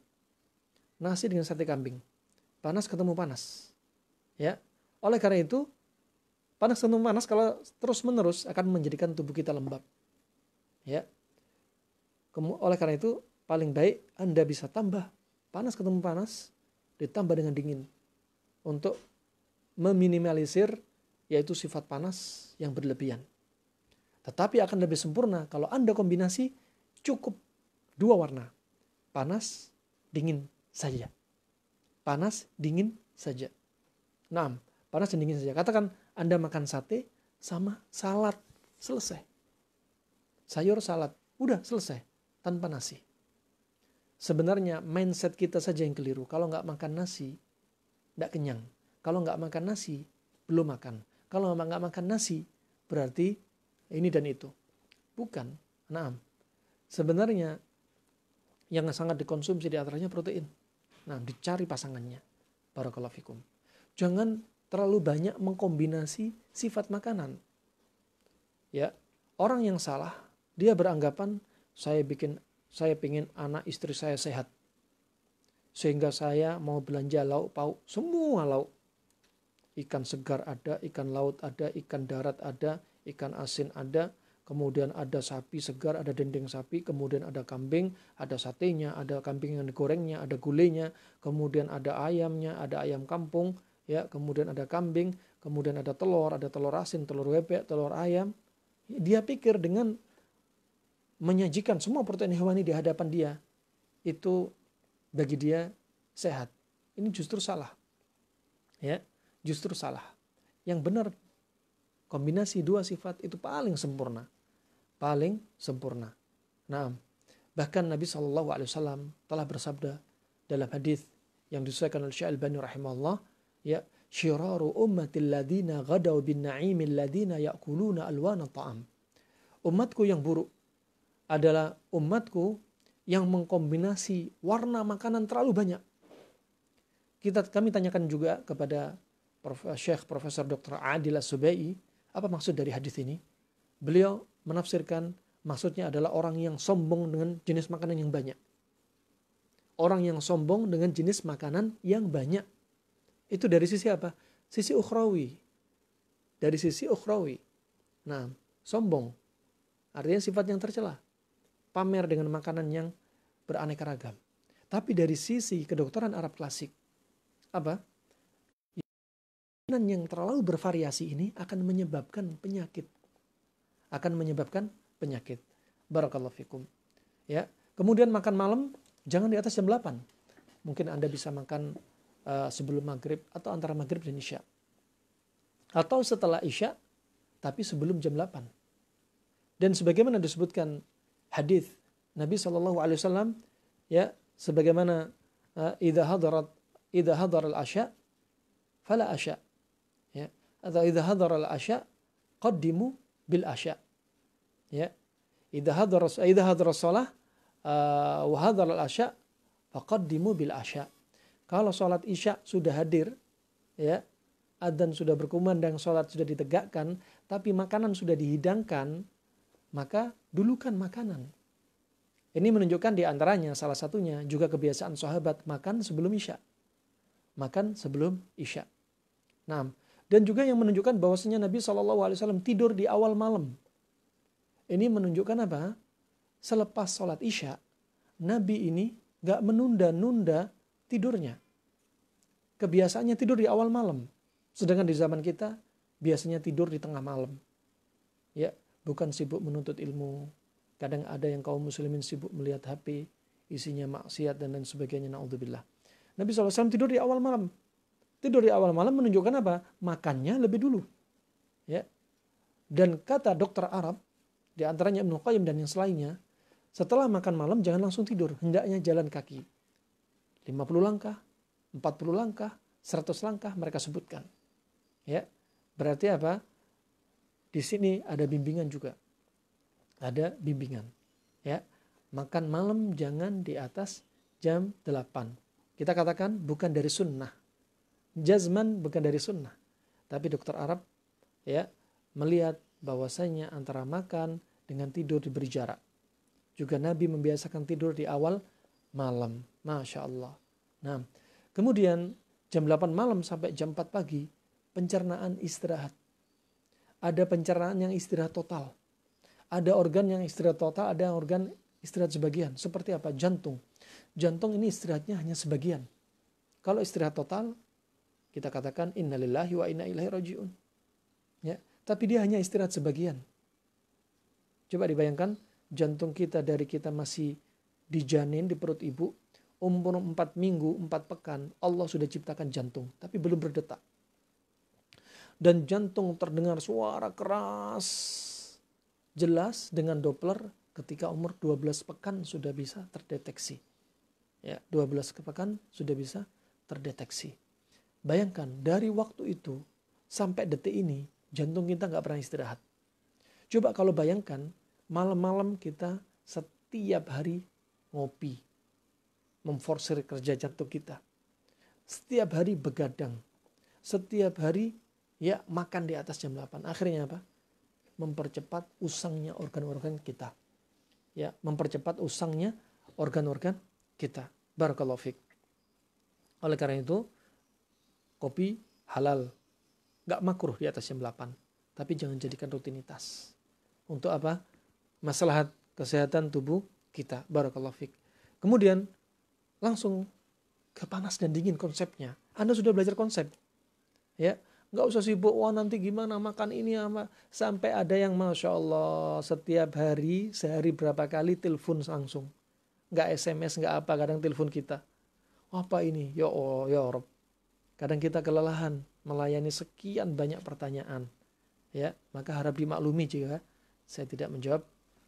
S1: Nasi dengan sate kambing. Panas ketemu panas. Ya. Oleh karena itu, panas ketemu panas kalau terus-menerus akan menjadikan tubuh kita lembab. Ya. Oleh karena itu, paling baik Anda bisa tambah panas ketemu panas ditambah dengan dingin untuk meminimalisir yaitu sifat panas yang berlebihan. Tetapi akan lebih sempurna kalau Anda kombinasi cukup 2 warna. Panas, dingin saja. Panas, dingin saja. Nah, panas dan dingin saja. Katakan Anda makan sate sama salad. Selesai. Sayur salad. Udah selesai. Tanpa nasi. Sebenarnya mindset kita saja yang keliru. Kalau nggak makan nasi, nggak kenyang. Kalau nggak makan nasi, belum makan. Kalau nggak makan nasi, berarti ini dan itu. Bukan. Nah, sebenarnya yang sangat dikonsumsi di antaranya protein. Nah, dicari pasangannya. Barakallahu fikum. Jangan terlalu banyak mengkombinasi sifat makanan. Ya, orang yang salah, dia beranggapan saya pengen anak istri saya sehat. Sehingga saya mau belanja lauk pauk, semua lauk. Ikan segar ada, ikan laut ada, ikan darat ada, ikan asin ada, kemudian ada sapi segar, ada dendeng sapi, kemudian ada kambing, ada satenya, ada kambing yang digorengnya, ada gulenya, kemudian ada ayamnya, ada ayam kampung, ya, kemudian ada kambing, kemudian ada telur asin, telur bebek, telur ayam. Dia pikir dengan menyajikan semua protein hewani di hadapan dia, itu bagi dia sehat. Ini justru salah. Ya, justru salah. Yang benar kombinasi 2 sifat itu paling sempurna. Paling sempurna. Nah, bahkan Nabi SAW telah bersabda dalam hadis yang disahkan oleh Syekh Al-Albani rahimahullah, ya, syiraru ummatil ladina ghadaw bin na'imil ladina ya'kuluna alwana ta'am. Umatku yang buruk adalah umatku yang mengkombinasi warna makanan terlalu banyak. Kami tanyakan juga kepada Syekh Profesor Dr. Adil As-Subai, apa maksud dari hadis ini? Beliau menafsirkan maksudnya adalah orang yang sombong dengan jenis makanan yang banyak. Orang yang sombong dengan jenis makanan yang banyak. Itu dari sisi apa? Sisi ukhrawi. Dari sisi ukhrawi. Nah, sombong. Artinya sifat yang tercela. Pamer dengan makanan yang beraneka ragam. Tapi dari sisi kedokteran Arab klasik, apa? Makanan yang terlalu bervariasi ini akan menyebabkan penyakit. Akan menyebabkan penyakit. Barakallahu fikum. Ya. Kemudian makan malam jangan di atas jam 8. Mungkin Anda bisa makan sebelum maghrib atau antara maghrib dan isya. Atau setelah isya, tapi sebelum jam 8. Dan sebagaimana disebutkan hadis Nabi SAW, ya, sebagaimana idza hadar al-asya fala asya, ya, atau idza hadar al-asya qaddimu bil asya, ya, idza hadar as-salah wa hadar al-asya faqaddimu bil asya. Kalau salat isya sudah hadir, ya, adzan sudah berkumandang, salat sudah ditegakkan, tapi makanan sudah dihidangkan, maka dulukan makanan. Ini menunjukkan di antaranya salah satunya juga kebiasaan sahabat makan sebelum isya. Makan sebelum isya. Nah, dan juga yang menunjukkan bahwasanya Nabi SAW tidur di awal malam. Ini menunjukkan apa? Selepas sholat isya, Nabi ini gak menunda-nunda tidurnya. Kebiasaannya tidur di awal malam. Sedangkan di zaman kita biasanya tidur di tengah malam. Ya, bukan sibuk menuntut ilmu. Kadang ada yang kaum muslimin sibuk melihat HP, isinya maksiat dan lain sebagainya. Na'udzubillah. Nabi SAW tidur di awal malam. Tidur di awal malam menunjukkan apa? Makannya lebih dulu. Ya. Dan kata dokter Arab, di antaranya Ibnu Qayyim dan yang selainnya, setelah makan malam jangan langsung tidur. Hendaknya jalan kaki. 50 langkah, 40 langkah, 100 langkah mereka sebutkan. Ya. Berarti apa? Di sini ada bimbingan juga. Ada bimbingan. Ya. Makan malam jangan di atas jam 8. Kita katakan bukan dari sunnah. Jazman bukan dari sunnah. Tapi dokter Arab ya melihat bahwasanya antara makan dengan tidur diberi jarak. Juga Nabi membiasakan tidur di awal malam. Masya Allah. Nah, kemudian jam 8 malam sampai jam 4 pagi pencernaan istirahat. Ada pencernaan yang istirahat total. Ada organ yang istirahat total, ada organ istirahat sebagian. Seperti apa? Jantung. Jantung ini istirahatnya hanya sebagian. Kalau istirahat total, kita katakan innalillahi wa inna ilaihi raji'un. Ya, tapi dia hanya istirahat sebagian. Coba dibayangkan, jantung kita dari kita masih di janin di perut ibu, umur 4 minggu, 4 pekan, Allah sudah ciptakan jantung, tapi belum berdetak. Dan jantung terdengar suara keras, jelas dengan Doppler ketika umur 12 pekan sudah bisa terdeteksi. Ya, 12 pekan sudah bisa terdeteksi. Bayangkan dari waktu itu sampai detik ini jantung kita nggak pernah istirahat. Coba kalau bayangkan malam-malam kita setiap hari ngopi, memforsir kerja jantung kita. Setiap hari begadang, setiap hari ya makan di atas jam 8. Akhirnya apa? Mempercepat usangnya organ-organ kita. Ya, mempercepat usangnya organ-organ kita. Barakallahu fiik. Oleh karena itu, kopi halal. Gak makruh di atas jam 8. Tapi jangan jadikan rutinitas. Untuk apa? Maslahat kesehatan tubuh kita. Barakallahu fiik. Kemudian, langsung ke panas dan dingin konsepnya. Anda sudah belajar konsep. Ya, nggak usah sibuk, wah nanti gimana makan ini apa. Sampai ada yang Masya Allah setiap hari, sehari berapa kali telepon langsung. Nggak SMS, nggak apa, kadang telepon kita. Apa ini? Ya Allah, ya Rabb. Kadang kita kelelahan melayani sekian banyak pertanyaan. Ya, maka harap dimaklumi jika saya tidak menjawab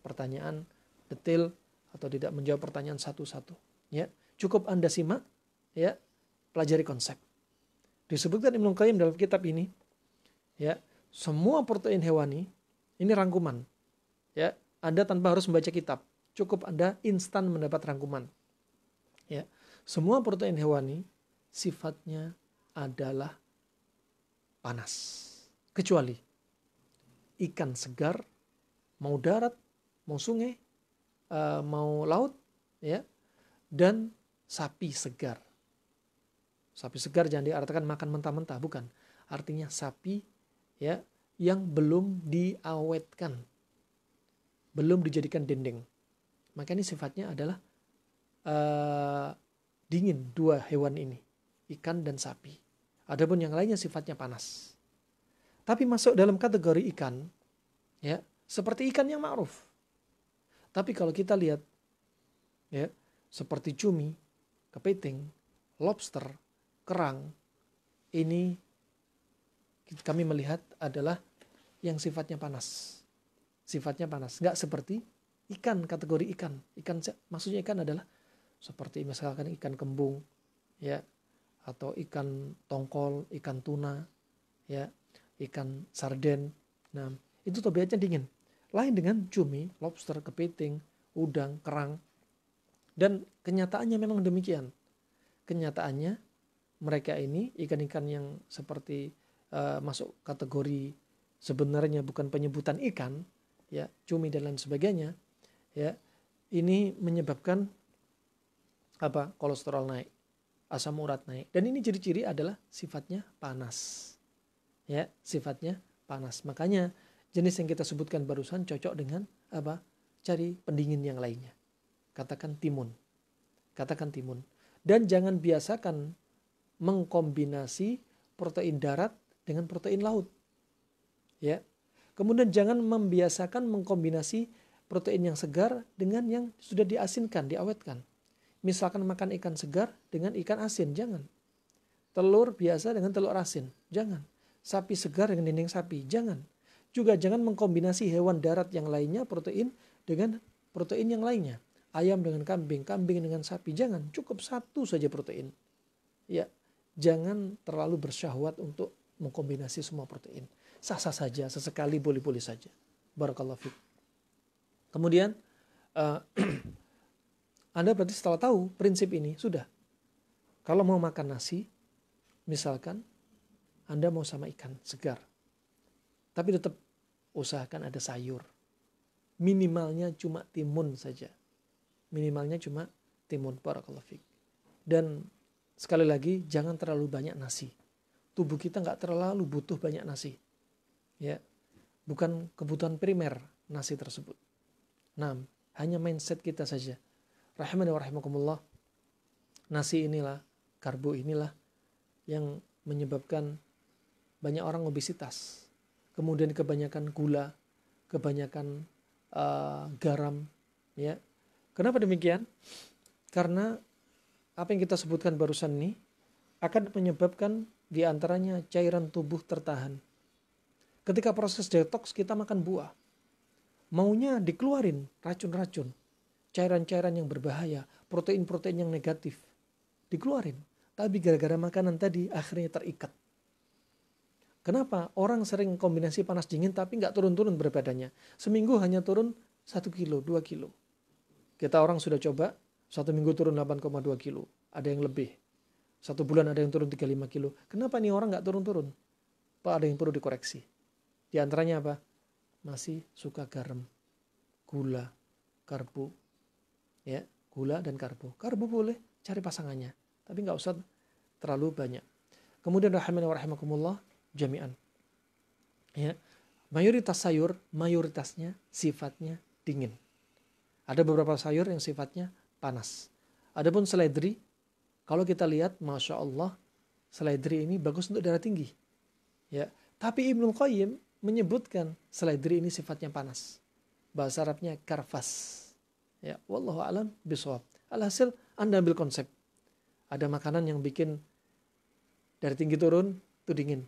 S1: pertanyaan detail atau tidak menjawab pertanyaan satu-satu. Ya, cukup Anda simak, ya, pelajari konsep. Disebutkan Ibnu Qayyim dalam kitab ini, ya, semua protein hewani ini rangkuman. Ya, Anda tanpa harus membaca kitab, cukup Anda instan mendapat rangkuman. Ya, semua protein hewani sifatnya adalah panas, kecuali ikan segar, mau darat, mau sungai, mau laut, ya, dan sapi segar. Sapi segar jangan diartikan makan mentah-mentah, bukan. Artinya sapi, ya, yang belum diawetkan, belum dijadikan dendeng. Maka ini sifatnya adalah dingin, dua hewan ini, ikan dan sapi. Adapun yang lainnya sifatnya panas. Tapi masuk dalam kategori ikan, ya, seperti ikan yang ma'ruf. Tapi kalau kita lihat, ya, seperti cumi, kepiting, lobster, kerang, ini kami melihat adalah yang sifatnya panas. Sifatnya panas, nggak seperti ikan, kategori ikan. Maksudnya ikan adalah seperti misalkan ikan kembung, ya, atau ikan tongkol, ikan tuna, ya, ikan sarden. Nah, itu tabiatnya dingin. Lain dengan cumi, lobster, kepiting, udang, kerang. Dan kenyataannya memang demikian. Kenyataannya mereka ini ikan-ikan yang seperti masuk kategori sebenarnya bukan penyebutan ikan, ya, cumi dan lain sebagainya, ya, ini menyebabkan apa? Kolesterol naik, asam urat naik, dan ini ciri-ciri adalah sifatnya panas, ya, sifatnya panas. Makanya jenis yang kita sebutkan barusan cocok dengan apa? Cari pendingin yang lainnya. Katakan timun, dan jangan biasakan mengkombinasi protein darat dengan protein laut. Ya. Kemudian jangan membiasakan mengkombinasi protein yang segar dengan yang sudah diasinkan, diawetkan. Misalkan makan ikan segar dengan ikan asin, jangan. Telur biasa dengan telur asin, jangan. Sapi segar dengan dendeng sapi, jangan. Juga jangan mengkombinasi hewan darat yang lainnya protein dengan protein yang lainnya. Ayam dengan kambing, kambing dengan sapi, jangan. Cukup satu saja protein. Ya. Jangan terlalu bersyahwat untuk mengkombinasi semua protein. Sah-sah saja, sesekali boleh-boleh saja. Barakallahu fiik. Kemudian, Anda berarti setelah tahu prinsip ini, sudah. Kalau mau makan nasi, misalkan Anda mau sama ikan segar. Tapi tetap usahakan ada sayur. Minimalnya cuma timun saja. Minimalnya cuma timun. Barakallahu fiik. Dan sekali lagi, jangan terlalu banyak nasi. Tubuh kita nggak terlalu butuh banyak nasi. Ya, bukan kebutuhan primer nasi tersebut. Nah, hanya mindset kita saja. Rahimani wa rahimakumullah. Nasi inilah, karbo inilah yang menyebabkan banyak orang obesitas. kemudian kebanyakan gula, kebanyakan garam, ya. Kenapa demikian? Karena apa yang kita sebutkan barusan ini akan menyebabkan diantaranya cairan tubuh tertahan. Ketika proses detox kita makan buah, maunya dikeluarin racun-racun, cairan-cairan yang berbahaya, protein-protein yang negatif, dikeluarin. Tapi gara-gara makanan tadi akhirnya terikat. Kenapa? Orang sering kombinasi panas dingin tapi nggak turun-turun berat badannya. Seminggu hanya turun 1 kilo, 2 kilo. Kita orang sudah coba, 1 minggu turun 8,2 kilo. Ada yang lebih. 1 bulan ada yang turun 35 kilo. Kenapa nih orang nggak turun-turun? Pak, ada yang perlu dikoreksi. Di antaranya apa? Masih suka garam, gula, karbo. Ya, gula dan karbo. Karbo boleh, cari pasangannya. Tapi nggak usah terlalu banyak. Kemudian rahimani wa rahimakumullah, jami'an. Ya, mayoritas sayur, mayoritasnya sifatnya dingin. Ada beberapa sayur yang sifatnya panas. Adapun seledri, kalau kita lihat, Masya Allah, seledri ini bagus untuk darah tinggi. Ya, tapi Ibnu Qayyim menyebutkan seledri ini sifatnya panas. Bahasa Arabnya karfas. Ya, wallahu a'lam bishawab. Alhasil Anda ambil konsep. Ada makanan yang bikin darah tinggi turun, itu dingin.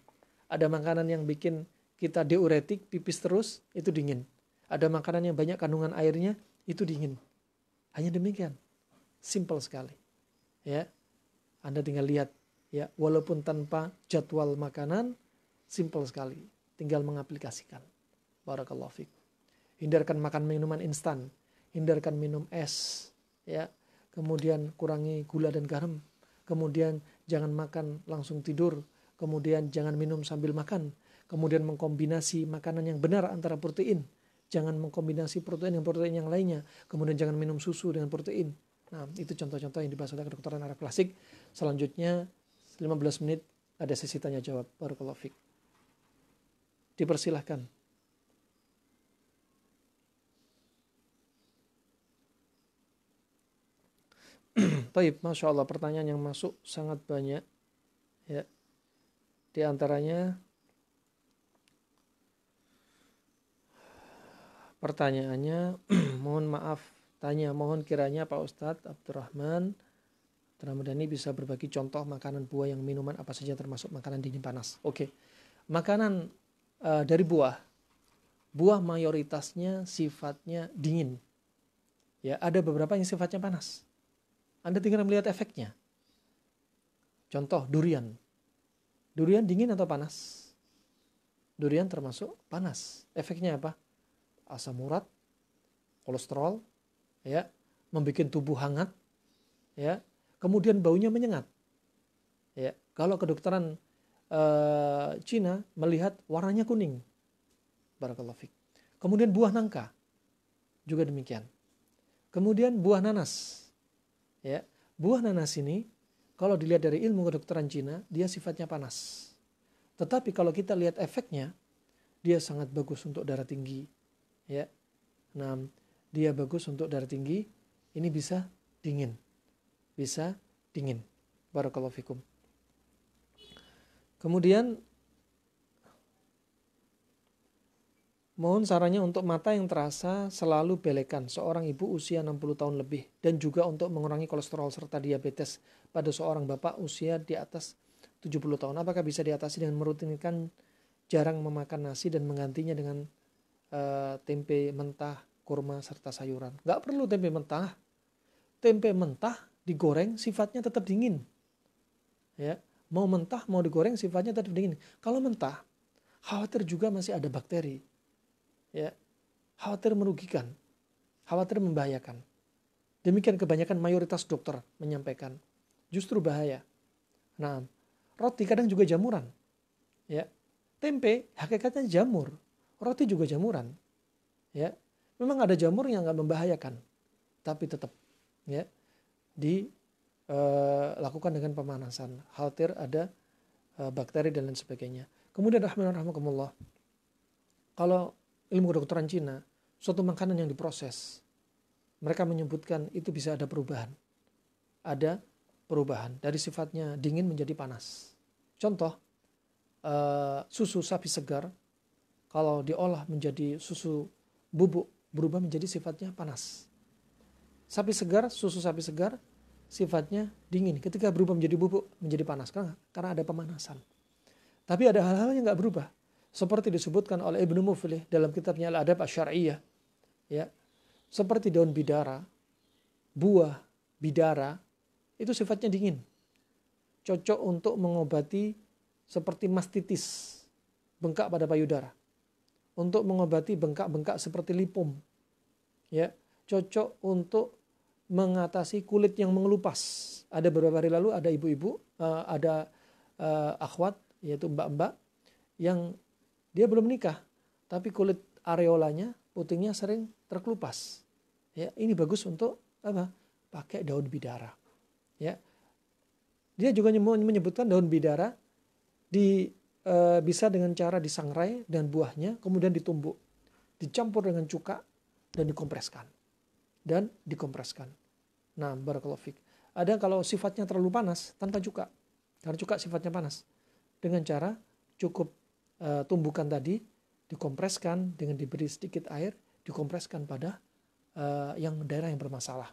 S1: Ada makanan yang bikin kita diuretik, pipis terus, itu dingin. Ada makanan yang banyak kandungan airnya, itu dingin. Hanya demikian. Simple sekali. Ya. Anda tinggal lihat, ya, walaupun tanpa jadwal makanan, simple sekali. Tinggal mengaplikasikan. Barakallahu fiik. Hindarkan makan minuman instan, hindarkan minum es, ya. Kemudian kurangi gula dan garam. Kemudian jangan makan langsung tidur. Kemudian jangan minum sambil makan. Kemudian mengkombinasi makanan yang benar antara protein. Jangan mengkombinasi protein dengan protein yang lainnya. Kemudian jangan minum susu dengan protein. Nah, itu contoh-contoh yang dibahas oleh kedokteran Arab klasik. Selanjutnya 15 menit ada sesi tanya jawab. Barakallahu fiik. Dipersilahkan. Baik, Masya Allah, pertanyaan yang masuk sangat banyak. Ya. Di antaranya pertanyaannya, mohon maaf, mohon kiranya Pak Ustadz Abdurrahman Ramadhani bisa berbagi contoh makanan buah yang minuman apa saja termasuk makanan dingin panas. Oke, makanan dari buah mayoritasnya sifatnya dingin. Ya, ada beberapa yang sifatnya panas. Anda tinggal melihat efeknya. Contoh durian. Durian dingin atau panas? Durian termasuk panas. Efeknya apa? Asam urat, kolesterol, ya, membuat tubuh hangat, ya. Kemudian baunya menyengat. Ya, kalau kedokteran Cina melihat warnanya kuning. Barakallahu fiik. Kemudian buah nangka juga demikian. Kemudian buah nanas. Ya, buah nanas ini kalau dilihat dari ilmu kedokteran Cina, dia sifatnya panas. Tetapi kalau kita lihat efeknya, dia sangat bagus untuk darah tinggi. Ya. Nah, dia bagus untuk darah tinggi. Ini bisa dingin. Bisa dingin. Barakallahu fikum. Kemudian mohon sarannya untuk mata yang terasa selalu belekan seorang ibu usia 60 tahun lebih dan juga untuk mengurangi kolesterol serta diabetes pada seorang bapak usia di atas 70 tahun. Apakah bisa diatasi dengan merutinkan jarang memakan nasi dan menggantinya dengan tempe mentah, kurma serta sayuran? Gak perlu tempe mentah. Tempe mentah digoreng sifatnya tetap dingin. Ya, mau mentah mau digoreng sifatnya tetap dingin. Kalau mentah, khawatir juga masih ada bakteri. Ya, khawatir merugikan, khawatir membahayakan. Demikian kebanyakan mayoritas dokter menyampaikan, justru bahaya. Nah, roti kadang juga jamuran. Ya, tempe hakikatnya jamur, roti juga jamuran. Ya, memang ada jamur yang nggak membahayakan, tapi tetap ya dilakukan dengan pemanasan. Khawatir ada bakteri dan lain sebagainya. Kemudian rahmatullah, kalau ilmu kedokteran Cina, suatu makanan yang diproses, mereka menyebutkan itu bisa ada perubahan. Ada perubahan dari sifatnya dingin menjadi panas. Contoh, susu sapi segar kalau diolah menjadi susu bubuk berubah menjadi sifatnya panas. Sapi segar, susu sapi segar sifatnya dingin. Ketika berubah menjadi bubuk menjadi panas karena ada pemanasan. Tapi ada hal-hal yang nggak berubah. Seperti disebutkan oleh Ibnu Muflih dalam kitabnya Al-Adab Asy-Syar'iyyah. Ya, seperti daun bidara, buah bidara itu sifatnya dingin. Cocok untuk mengobati seperti mastitis, bengkak pada payudara. Untuk mengobati bengkak-bengkak seperti lipum. Ya, cocok untuk mengatasi kulit yang mengelupas. Ada beberapa hari lalu ada ibu-ibu, ada akhwat, yaitu mbak-mbak, yang dia belum menikah, tapi kulit areolanya, putingnya sering terkelupas. Ya, ini bagus untuk apa? Pakai daun bidara. Ya, dia juga menyebutkan daun bidara bisa dengan cara disangrai dan buahnya, kemudian ditumbuk, dicampur dengan cuka dan dikompreskan. Nah, barakallahu fik. Ada kalau sifatnya terlalu panas tanpa cuka, karena cuka sifatnya panas. Dengan cara cukup tumbukan tadi dikompreskan dengan diberi sedikit air, dikompreskan pada daerah yang bermasalah.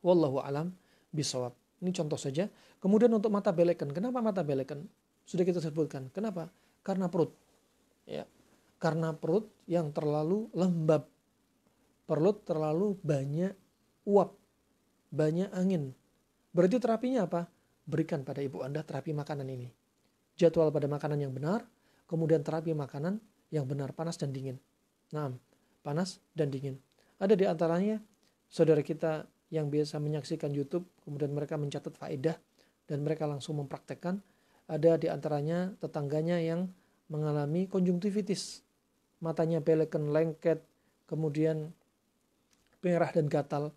S1: Wallahu alam bisawab. Ini contoh saja. Kemudian untuk mata belekan. Kenapa mata belekan? Sudah kita sebutkan. Kenapa? Karena perut. Ya. Karena perut yang terlalu lembab. Perut terlalu banyak uap, banyak angin. Berarti terapinya apa? Berikan pada ibu Anda terapi makanan ini. Jadwal pada makanan yang benar, kemudian terapi makanan yang benar, panas dan dingin. Nah, panas dan dingin. Ada di antaranya saudara kita yang biasa menyaksikan YouTube, kemudian mereka mencatat faedah dan mereka langsung mempraktekkan. Ada di antaranya tetangganya yang mengalami konjungtivitis, matanya belekan, lengket, kemudian merah dan gatal,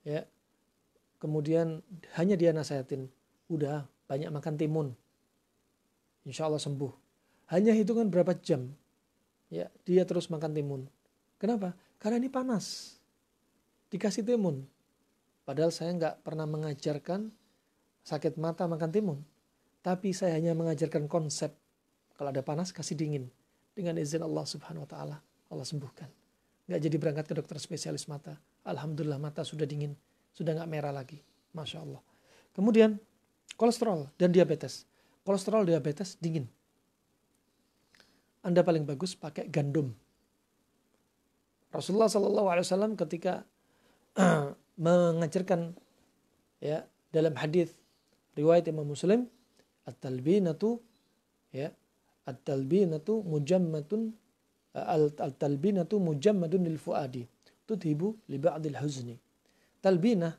S1: ya. Kemudian hanya dia nasihatin, udah banyak makan timun, insya Allah sembuh. Hanya hitungan berapa jam, ya, dia terus makan timun. Kenapa? Karena ini panas, dikasih timun. Padahal saya nggak pernah mengajarkan sakit mata makan timun, tapi saya hanya mengajarkan konsep kalau ada panas kasih dingin. Dengan izin Allah Subhanahu Wa Taala, Allah sembuhkan. Nggak jadi berangkat ke dokter spesialis mata. Alhamdulillah mata sudah dingin, sudah nggak merah lagi, masya Allah. Kemudian kolesterol dan diabetes. Kolesterol diabetes dingin. Anda paling bagus pakai gandum. Rasulullah SAW ketika mengajarkan, ya, dalam hadis riwayat Imam Muslim, at-talbinatu, ya, at-talbinatu mujammatun al-talbinatu mujammadun lil fuadi tudhibu li ba'dil huzni. Talbinah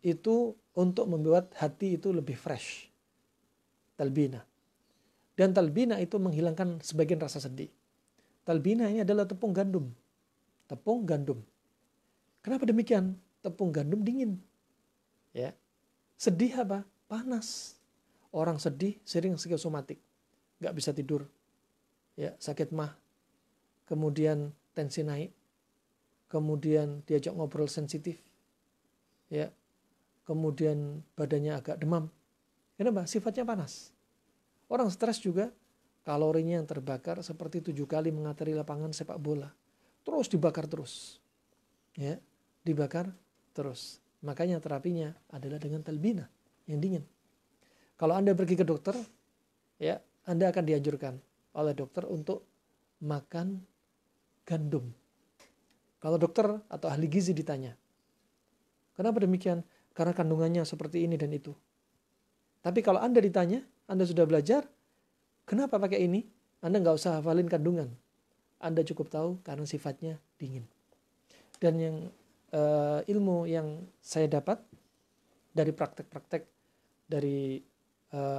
S1: itu untuk membuat hati itu lebih fresh. Talbinah. Dan talbinah itu menghilangkan sebagian rasa sedih. Talbinah ini adalah tepung gandum. Tepung gandum. Kenapa demikian? Tepung gandum dingin. Ya. Sedih apa? Panas. Orang sedih sering psikosomatik. Gak bisa tidur. Ya, sakit mah. Kemudian tensi naik. Kemudian diajak ngobrol sensitif. Ya. Kemudian badannya agak demam. Kenapa? Sifatnya panas. Orang stres juga kalorinya yang terbakar seperti 7 kali mengatari lapangan sepak bola. Terus dibakar terus. Ya, dibakar terus. Makanya terapinya adalah dengan talbinah yang dingin. Kalau Anda pergi ke dokter, ya, Anda akan dianjurkan oleh dokter untuk makan gandum. Kalau dokter atau ahli gizi ditanya, kenapa demikian? Karena kandungannya seperti ini dan itu. Tapi kalau Anda ditanya, Anda sudah belajar, kenapa pakai ini? Anda nggak usah hafalin kandungan. Anda cukup tahu karena sifatnya dingin. Dan yang ilmu yang saya dapat dari praktek-praktek dari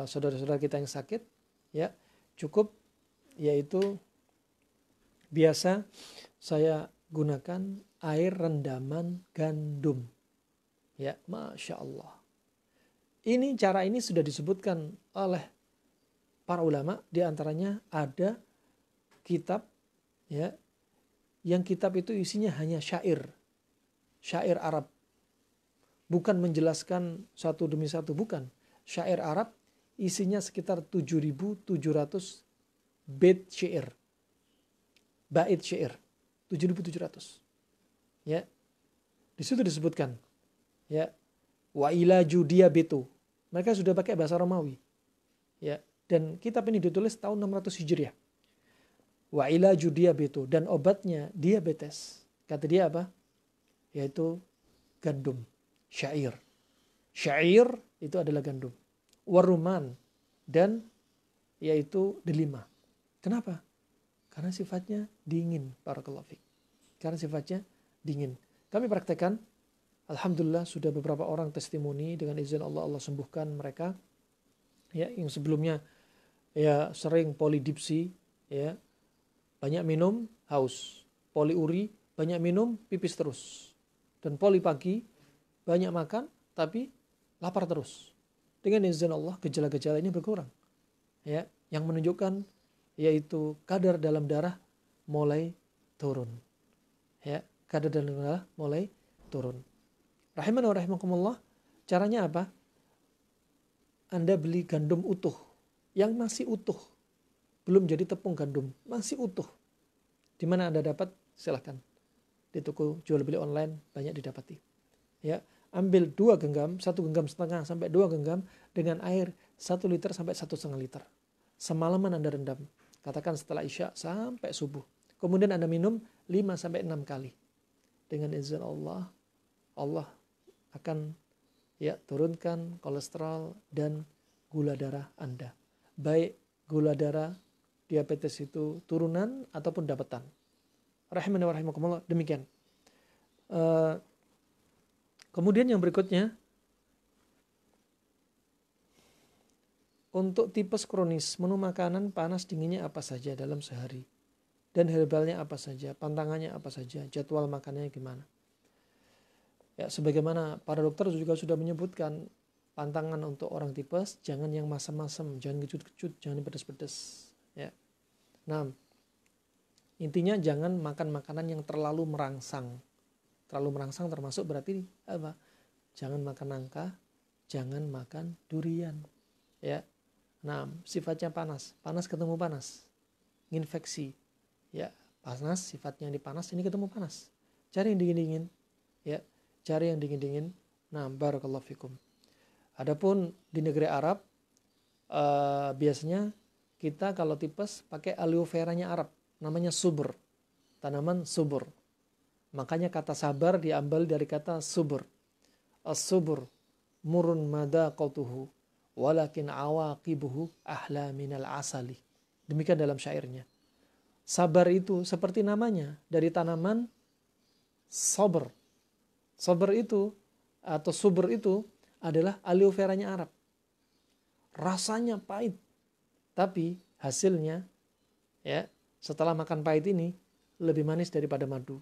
S1: saudara-saudara kita yang sakit, ya, cukup, yaitu biasa saya gunakan air rendaman gandum. Ya, masya Allah. Cara ini sudah disebutkan oleh para ulama. Di antaranya ada kitab, ya, yang kitab itu isinya hanya syair Arab, bukan menjelaskan satu demi satu, bukan. Syair Arab isinya sekitar 7.700 bait syair. bait syair 7.700. Ya. Di situ disebutkan ya, wa ilaju diabetu. Mereka sudah pakai bahasa Romawi. Ya, dan kitab ini ditulis tahun 600 Hijriah. Wa ilaju diabetu, dan obatnya diabetes. Kata dia apa? Yaitu gandum, syair. Syair itu adalah gandum. Waruman, dan yaitu delima. Kenapa? Karena sifatnya dingin, barakallahu fiik. Karena sifatnya dingin. Kami praktekkan, alhamdulillah sudah beberapa orang testimoni dengan izin Allah, Allah sembuhkan mereka. Ya, yang sebelumnya ya sering polidipsi, ya banyak minum haus, poliuri banyak minum pipis terus, dan poli pagi banyak makan tapi lapar terus. Dengan izin Allah gejala-gejala ini berkurang. Ya, yang menunjukkan yaitu kadar dalam darah mulai turun. Ya, kadar dalam darah mulai turun. Rahimana wa rahimakumullah. Caranya apa? Anda beli gandum utuh, yang masih utuh, belum jadi tepung gandum, masih utuh. Di mana Anda dapat? Silahkan. Di toko jual beli online banyak didapati. Ya, ambil 2 genggam, 1,5 genggam sampai 2 genggam dengan air 1 liter sampai 1,5 liter. Semalaman Anda rendam. Katakan setelah Isya sampai subuh. Kemudian Anda minum 5 sampai 6 kali. Dengan izin Allah, Allah akan ya turunkan kolesterol dan gula darah Anda. Baik gula darah, diabetes itu turunan ataupun dapatan. Rahimani wa rahimakumullah, demikian. Kemudian yang berikutnya, untuk tipes kronis, menu makanan panas dinginnya apa saja dalam sehari, dan herbalnya apa saja, pantangannya apa saja, jadwal makannya gimana. Ya, sebagaimana para dokter juga sudah menyebutkan, pantangan untuk orang tipes jangan yang masam-masam, jangan kecut-kecut, jangan pedas-pedas. Ya. Nah, intinya jangan makan makanan yang terlalu merangsang. Terlalu merangsang termasuk berarti apa? Jangan makan nangka, jangan makan durian. Ya. Nah, sifatnya panas, panas ketemu panas, infeksi. Ya, panas sifatnya dipanas, ini ketemu panas. Cari yang dingin-dingin. Ya, cari yang dingin-dingin. Nah, barakallahu fikum. Adapun di negeri Arab, biasanya kita kalau tipes pakai aloe veranya Arab, namanya subur, tanaman subur. Makanya kata sabar diambil dari kata subur. As-subur murun madaqatuhu walakin awaqibuhu ahla minal asali. Demikian dalam syairnya. Sabar itu seperti namanya, dari tanaman sabr. Sabr itu atau subur itu adalah aloe veranya Arab. Rasanya pahit, tapi hasilnya ya setelah makan pahit ini lebih manis daripada madu.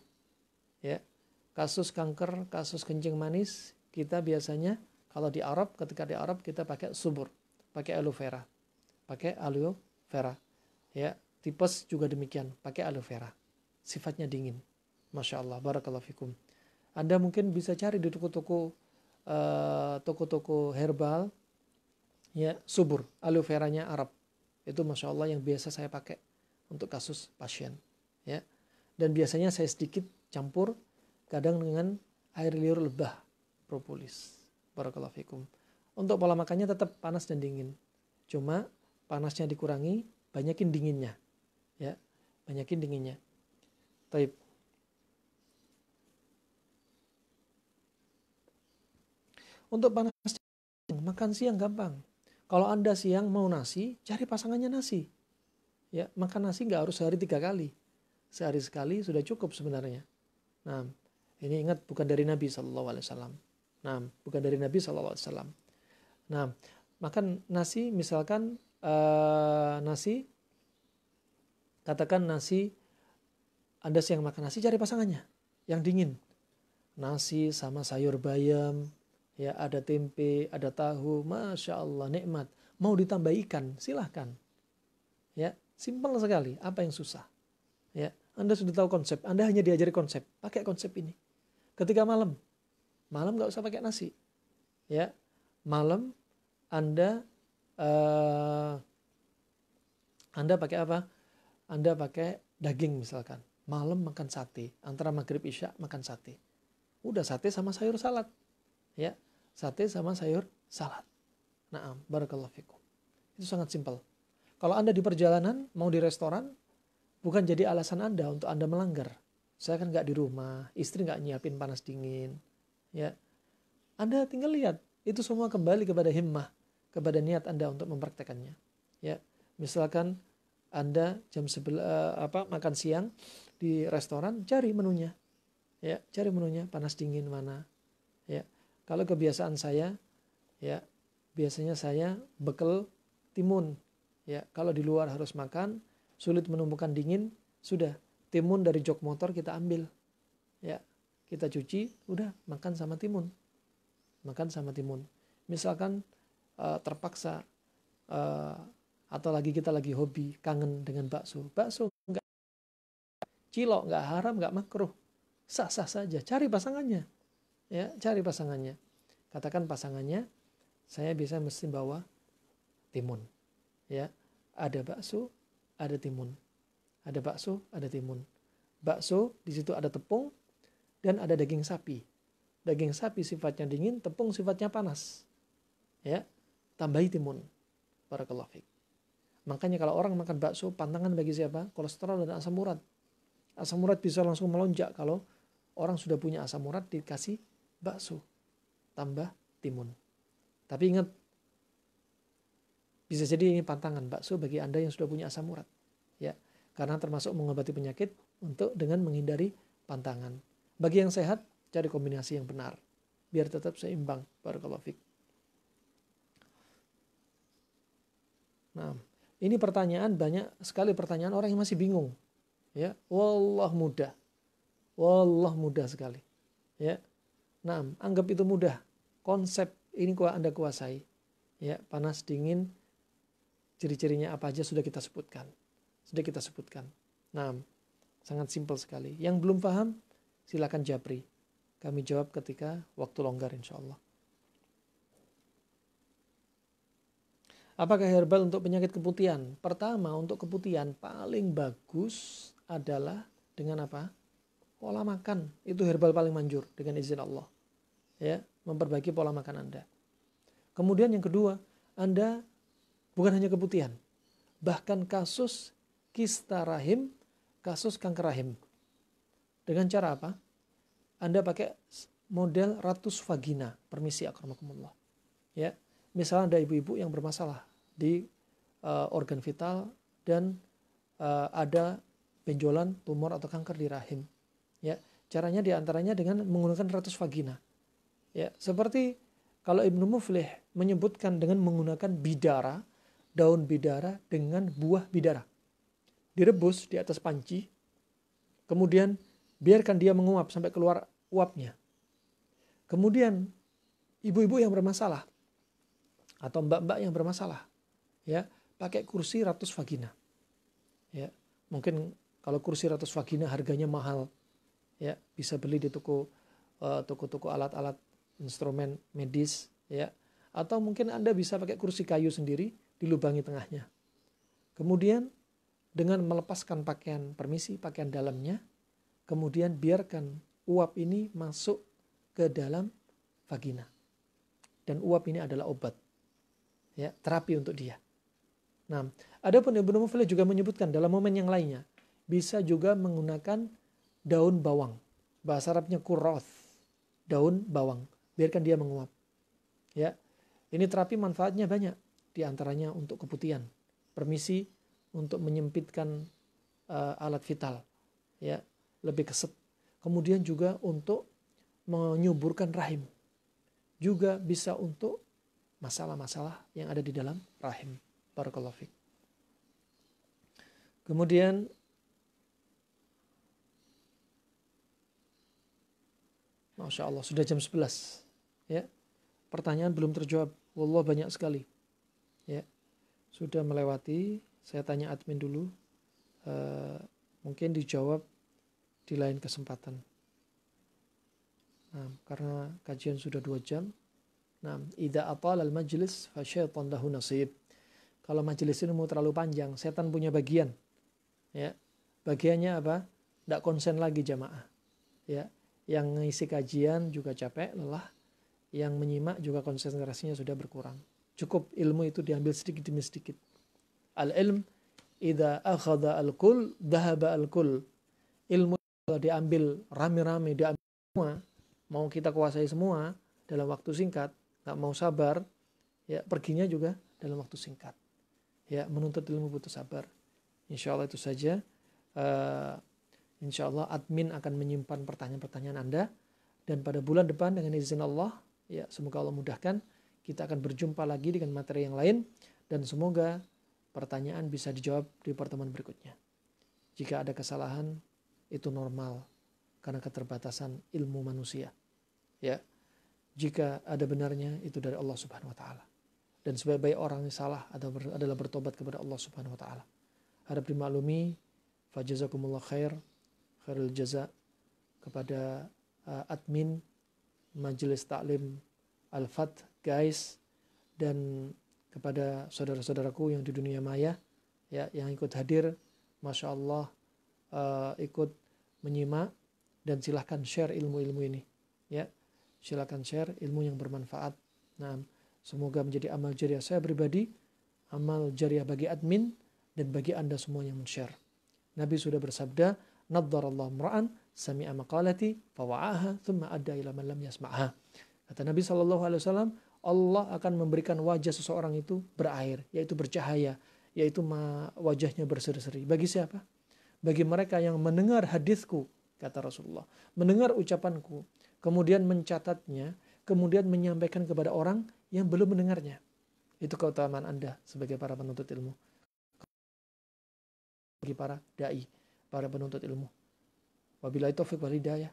S1: Ya, kasus kanker, kasus kencing manis kita biasanya kalau di Arab, ketika di Arab kita pakai subur, pakai aloe vera, pakai aloe vera. Ya, tipes juga demikian, pakai aloe vera. Sifatnya dingin. Masya Allah, barakallahu fikum. Anda mungkin bisa cari di toko-toko herbal, ya subur, aloe veranya Arab. Itu Masya Allah yang biasa saya pakai untuk kasus pasien. Ya, dan biasanya saya sedikit campur kadang dengan air liur lebah propolis. Barakallahu fikum. Untuk pola makannya tetap panas dan dingin. Cuma panasnya dikurangi, banyakin dinginnya. Ya, banyakin dinginnya. Taib. Untuk panas, makan siang gampang. Kalau Anda siang mau nasi, cari pasangannya nasi. Ya, makan nasi nggak harus sehari 3 kali. Sehari sekali sudah cukup sebenarnya. Nah, ini ingat bukan dari Nabi SAW. Nah, bukan dari Nabi SAW. Nah, makan nasi misalkan nasi, katakan nasi, Anda siang makan nasi, cari pasangannya yang dingin. Nasi sama sayur bayam, ya ada tempe, ada tahu, Masya Allah nikmat. Mau ditambah ikan, silahkan. Ya, simpel sekali. Apa yang susah? Ya, Anda sudah tahu konsep. Anda hanya diajari konsep. Pakai konsep ini. Ketika malam nggak usah pakai nasi. Ya, malam Anda pakai apa? Anda pakai daging misalkan, malam makan sate, antara maghrib isya makan sate. Udah sate sama sayur salad. Ya, sate sama sayur salad. Naam, barakallahu fikum. Itu sangat simpel. Kalau Anda di perjalanan, mau di restoran, bukan jadi alasan Anda untuk Anda melanggar. Saya kan nggak di rumah, istri nggak nyiapin panas dingin. Ya, Anda tinggal lihat. Itu semua kembali kepada himmah, kepada niat Anda untuk mempraktekannya. Ya, misalkan Anda makan siang di restoran, cari menunya. Ya, cari menunya panas dingin mana. Ya, kalau kebiasaan saya, ya biasanya saya bekal timun. Ya, kalau di luar harus makan, sulit menemukan dingin, sudah timun dari jok motor kita ambil. Ya, kita cuci, udah makan sama timun. Makan sama timun. Misalkan terpaksa atau kita lagi hobi kangen dengan bakso. Bakso enggak cilok, enggak haram, enggak makruh. Sah-sah saja. Cari pasangannya. Ya, cari pasangannya. Katakan pasangannya, saya bisa mesti bawa timun. Ya, ada bakso, ada timun. Ada bakso, ada timun. Bakso di situ ada tepung dan ada daging sapi. Daging sapi sifatnya dingin, tepung sifatnya panas. Ya, tambahi timun. Barakallahu fiik. Makanya kalau orang makan bakso, pantangan bagi siapa? Kolesterol dan asam urat. Asam urat bisa langsung melonjak kalau orang sudah punya asam urat dikasih bakso. Tambah timun. Tapi ingat, bisa jadi ini pantangan bakso bagi Anda yang sudah punya asam urat. Ya, karena termasuk mengobati penyakit dengan menghindari pantangan. Bagi yang sehat, cari kombinasi yang benar. Biar tetap seimbang. Barakallahu fiik. Nah, ini pertanyaan, banyak sekali pertanyaan orang yang masih bingung. Ya, wallah mudah. Wallah mudah sekali. Ya. Nah, anggap itu mudah. Konsep ini Anda kuasai. Ya, panas dingin, ciri-cirinya apa aja sudah kita sebutkan. Sudah kita sebutkan. Nah, sangat simpel sekali. Yang belum paham, silakan japri. Kami jawab ketika waktu longgar insyaallah. Apakah herbal untuk penyakit keputihan? Pertama, untuk keputihan paling bagus adalah dengan apa? Pola makan. Itu herbal paling manjur dengan izin Allah. Ya, memperbaiki pola makan Anda. Kemudian yang kedua, Anda bukan hanya keputihan, bahkan kasus kista rahim, kasus kanker rahim. Dengan cara apa? Anda pakai model ratus vagina. Permisi akramakumullah. Ya, misalnya ada ibu-ibu yang bermasalah di organ vital dan ada benjolan, tumor atau kanker di rahim. Ya, caranya diantaranya dengan menggunakan ratus vagina. Ya, seperti kalau Ibnu Muflih menyebutkan dengan menggunakan bidara, daun bidara dengan buah bidara. Direbus di atas panci, kemudian biarkan dia menguap sampai keluar uapnya. Kemudian ibu-ibu yang bermasalah atau mbak-mbak yang bermasalah, ya, pakai kursi ratus vagina. Ya, mungkin kalau kursi ratus vagina harganya mahal, ya, bisa beli di toko-toko alat-alat instrumen medis, ya, atau mungkin Anda bisa pakai kursi kayu sendiri, dilubangi tengahnya. Kemudian dengan melepaskan pakaian dalamnya, kemudian biarkan uap ini masuk ke dalam vagina. Dan uap ini adalah obat, ya, terapi untuk dia. Nah, adapun Ibnu Muflih juga menyebutkan dalam momen yang lainnya, bisa juga menggunakan daun bawang. Bahasa Arabnya kurroth, daun bawang. Biarkan dia menguap. Ya, ini terapi manfaatnya banyak. Di antaranya untuk keputihan, permisi untuk menyempitkan alat vital, ya, lebih keset. Kemudian juga untuk menyuburkan rahim. Juga bisa untuk masalah-masalah yang ada di dalam rahim. Barakallahu fiik. Kemudian Masya Allah, sudah jam 11. Ya, pertanyaan belum terjawab. Wallah banyak sekali. Ya, sudah melewati. Saya tanya admin dulu. Mungkin dijawab di lain kesempatan. Nah, karena kajian sudah 2 jam. Nah, idza atala al-majlis fa syaitan lahu nasib. Kalau majelis ini mau terlalu panjang, setan punya bagian. Ya, bagiannya apa? Tidak konsen lagi jamaah. Ya, yang ngisi kajian juga capek, lelah. Yang menyimak juga konsentrasinya sudah berkurang. Cukup ilmu itu diambil sedikit demi sedikit. Al-ilm idza akhadha al-kull dhahaba al-kull. Ilmu kalau diambil rame-rame, diambil semua, mau kita kuasai semua dalam waktu singkat, nggak mau sabar, ya perginya juga dalam waktu singkat. Ya, menuntut ilmu butuh sabar. Insya Allah itu saja. Insya Allah admin akan menyimpan pertanyaan-pertanyaan Anda. Dan pada bulan depan dengan izin Allah, ya semoga Allah mudahkan, kita akan berjumpa lagi dengan materi yang lain. Dan semoga pertanyaan bisa dijawab di pertemuan berikutnya. Jika ada kesalahan, itu normal. Karena keterbatasan ilmu manusia. Ya, jika ada benarnya, itu dari Allah Subhanahu Wa Taala. Dan sebaik-baik orang yang salah adalah bertobat kepada Allah Subhanahu Wa Taala. Harap dimaklumi, fajazakumullah khairul jaza kepada admin Majelis Taklim Al-Fath guys, dan kepada saudara-saudaraku yang di dunia maya, ya, yang ikut hadir, masya Allah, ikut menyimak, dan silahkan share ilmu-ilmu ini, ya, silahkan share ilmu yang bermanfaat. Nah, semoga menjadi amal jariah saya pribadi, amal jariah bagi admin, dan bagi Anda semua yang men-share. Nabi sudah bersabda, naddarallahu mra'an sami'a maqalati fawa'aha thumma adda ila man lam yasma'ha. Kata Nabi SAW, Allah akan memberikan wajah seseorang itu berair, yaitu bercahaya, yaitu wajahnya berseri-seri. Bagi siapa? Bagi mereka yang mendengar hadisku, kata Rasulullah, mendengar ucapanku, kemudian mencatatnya, kemudian menyampaikan kepada orang yang belum mendengarnya. Itu keutamaan Anda sebagai para penuntut ilmu, bagi para dai, para penuntut ilmu. Wabillahi taufiq wal hidayah.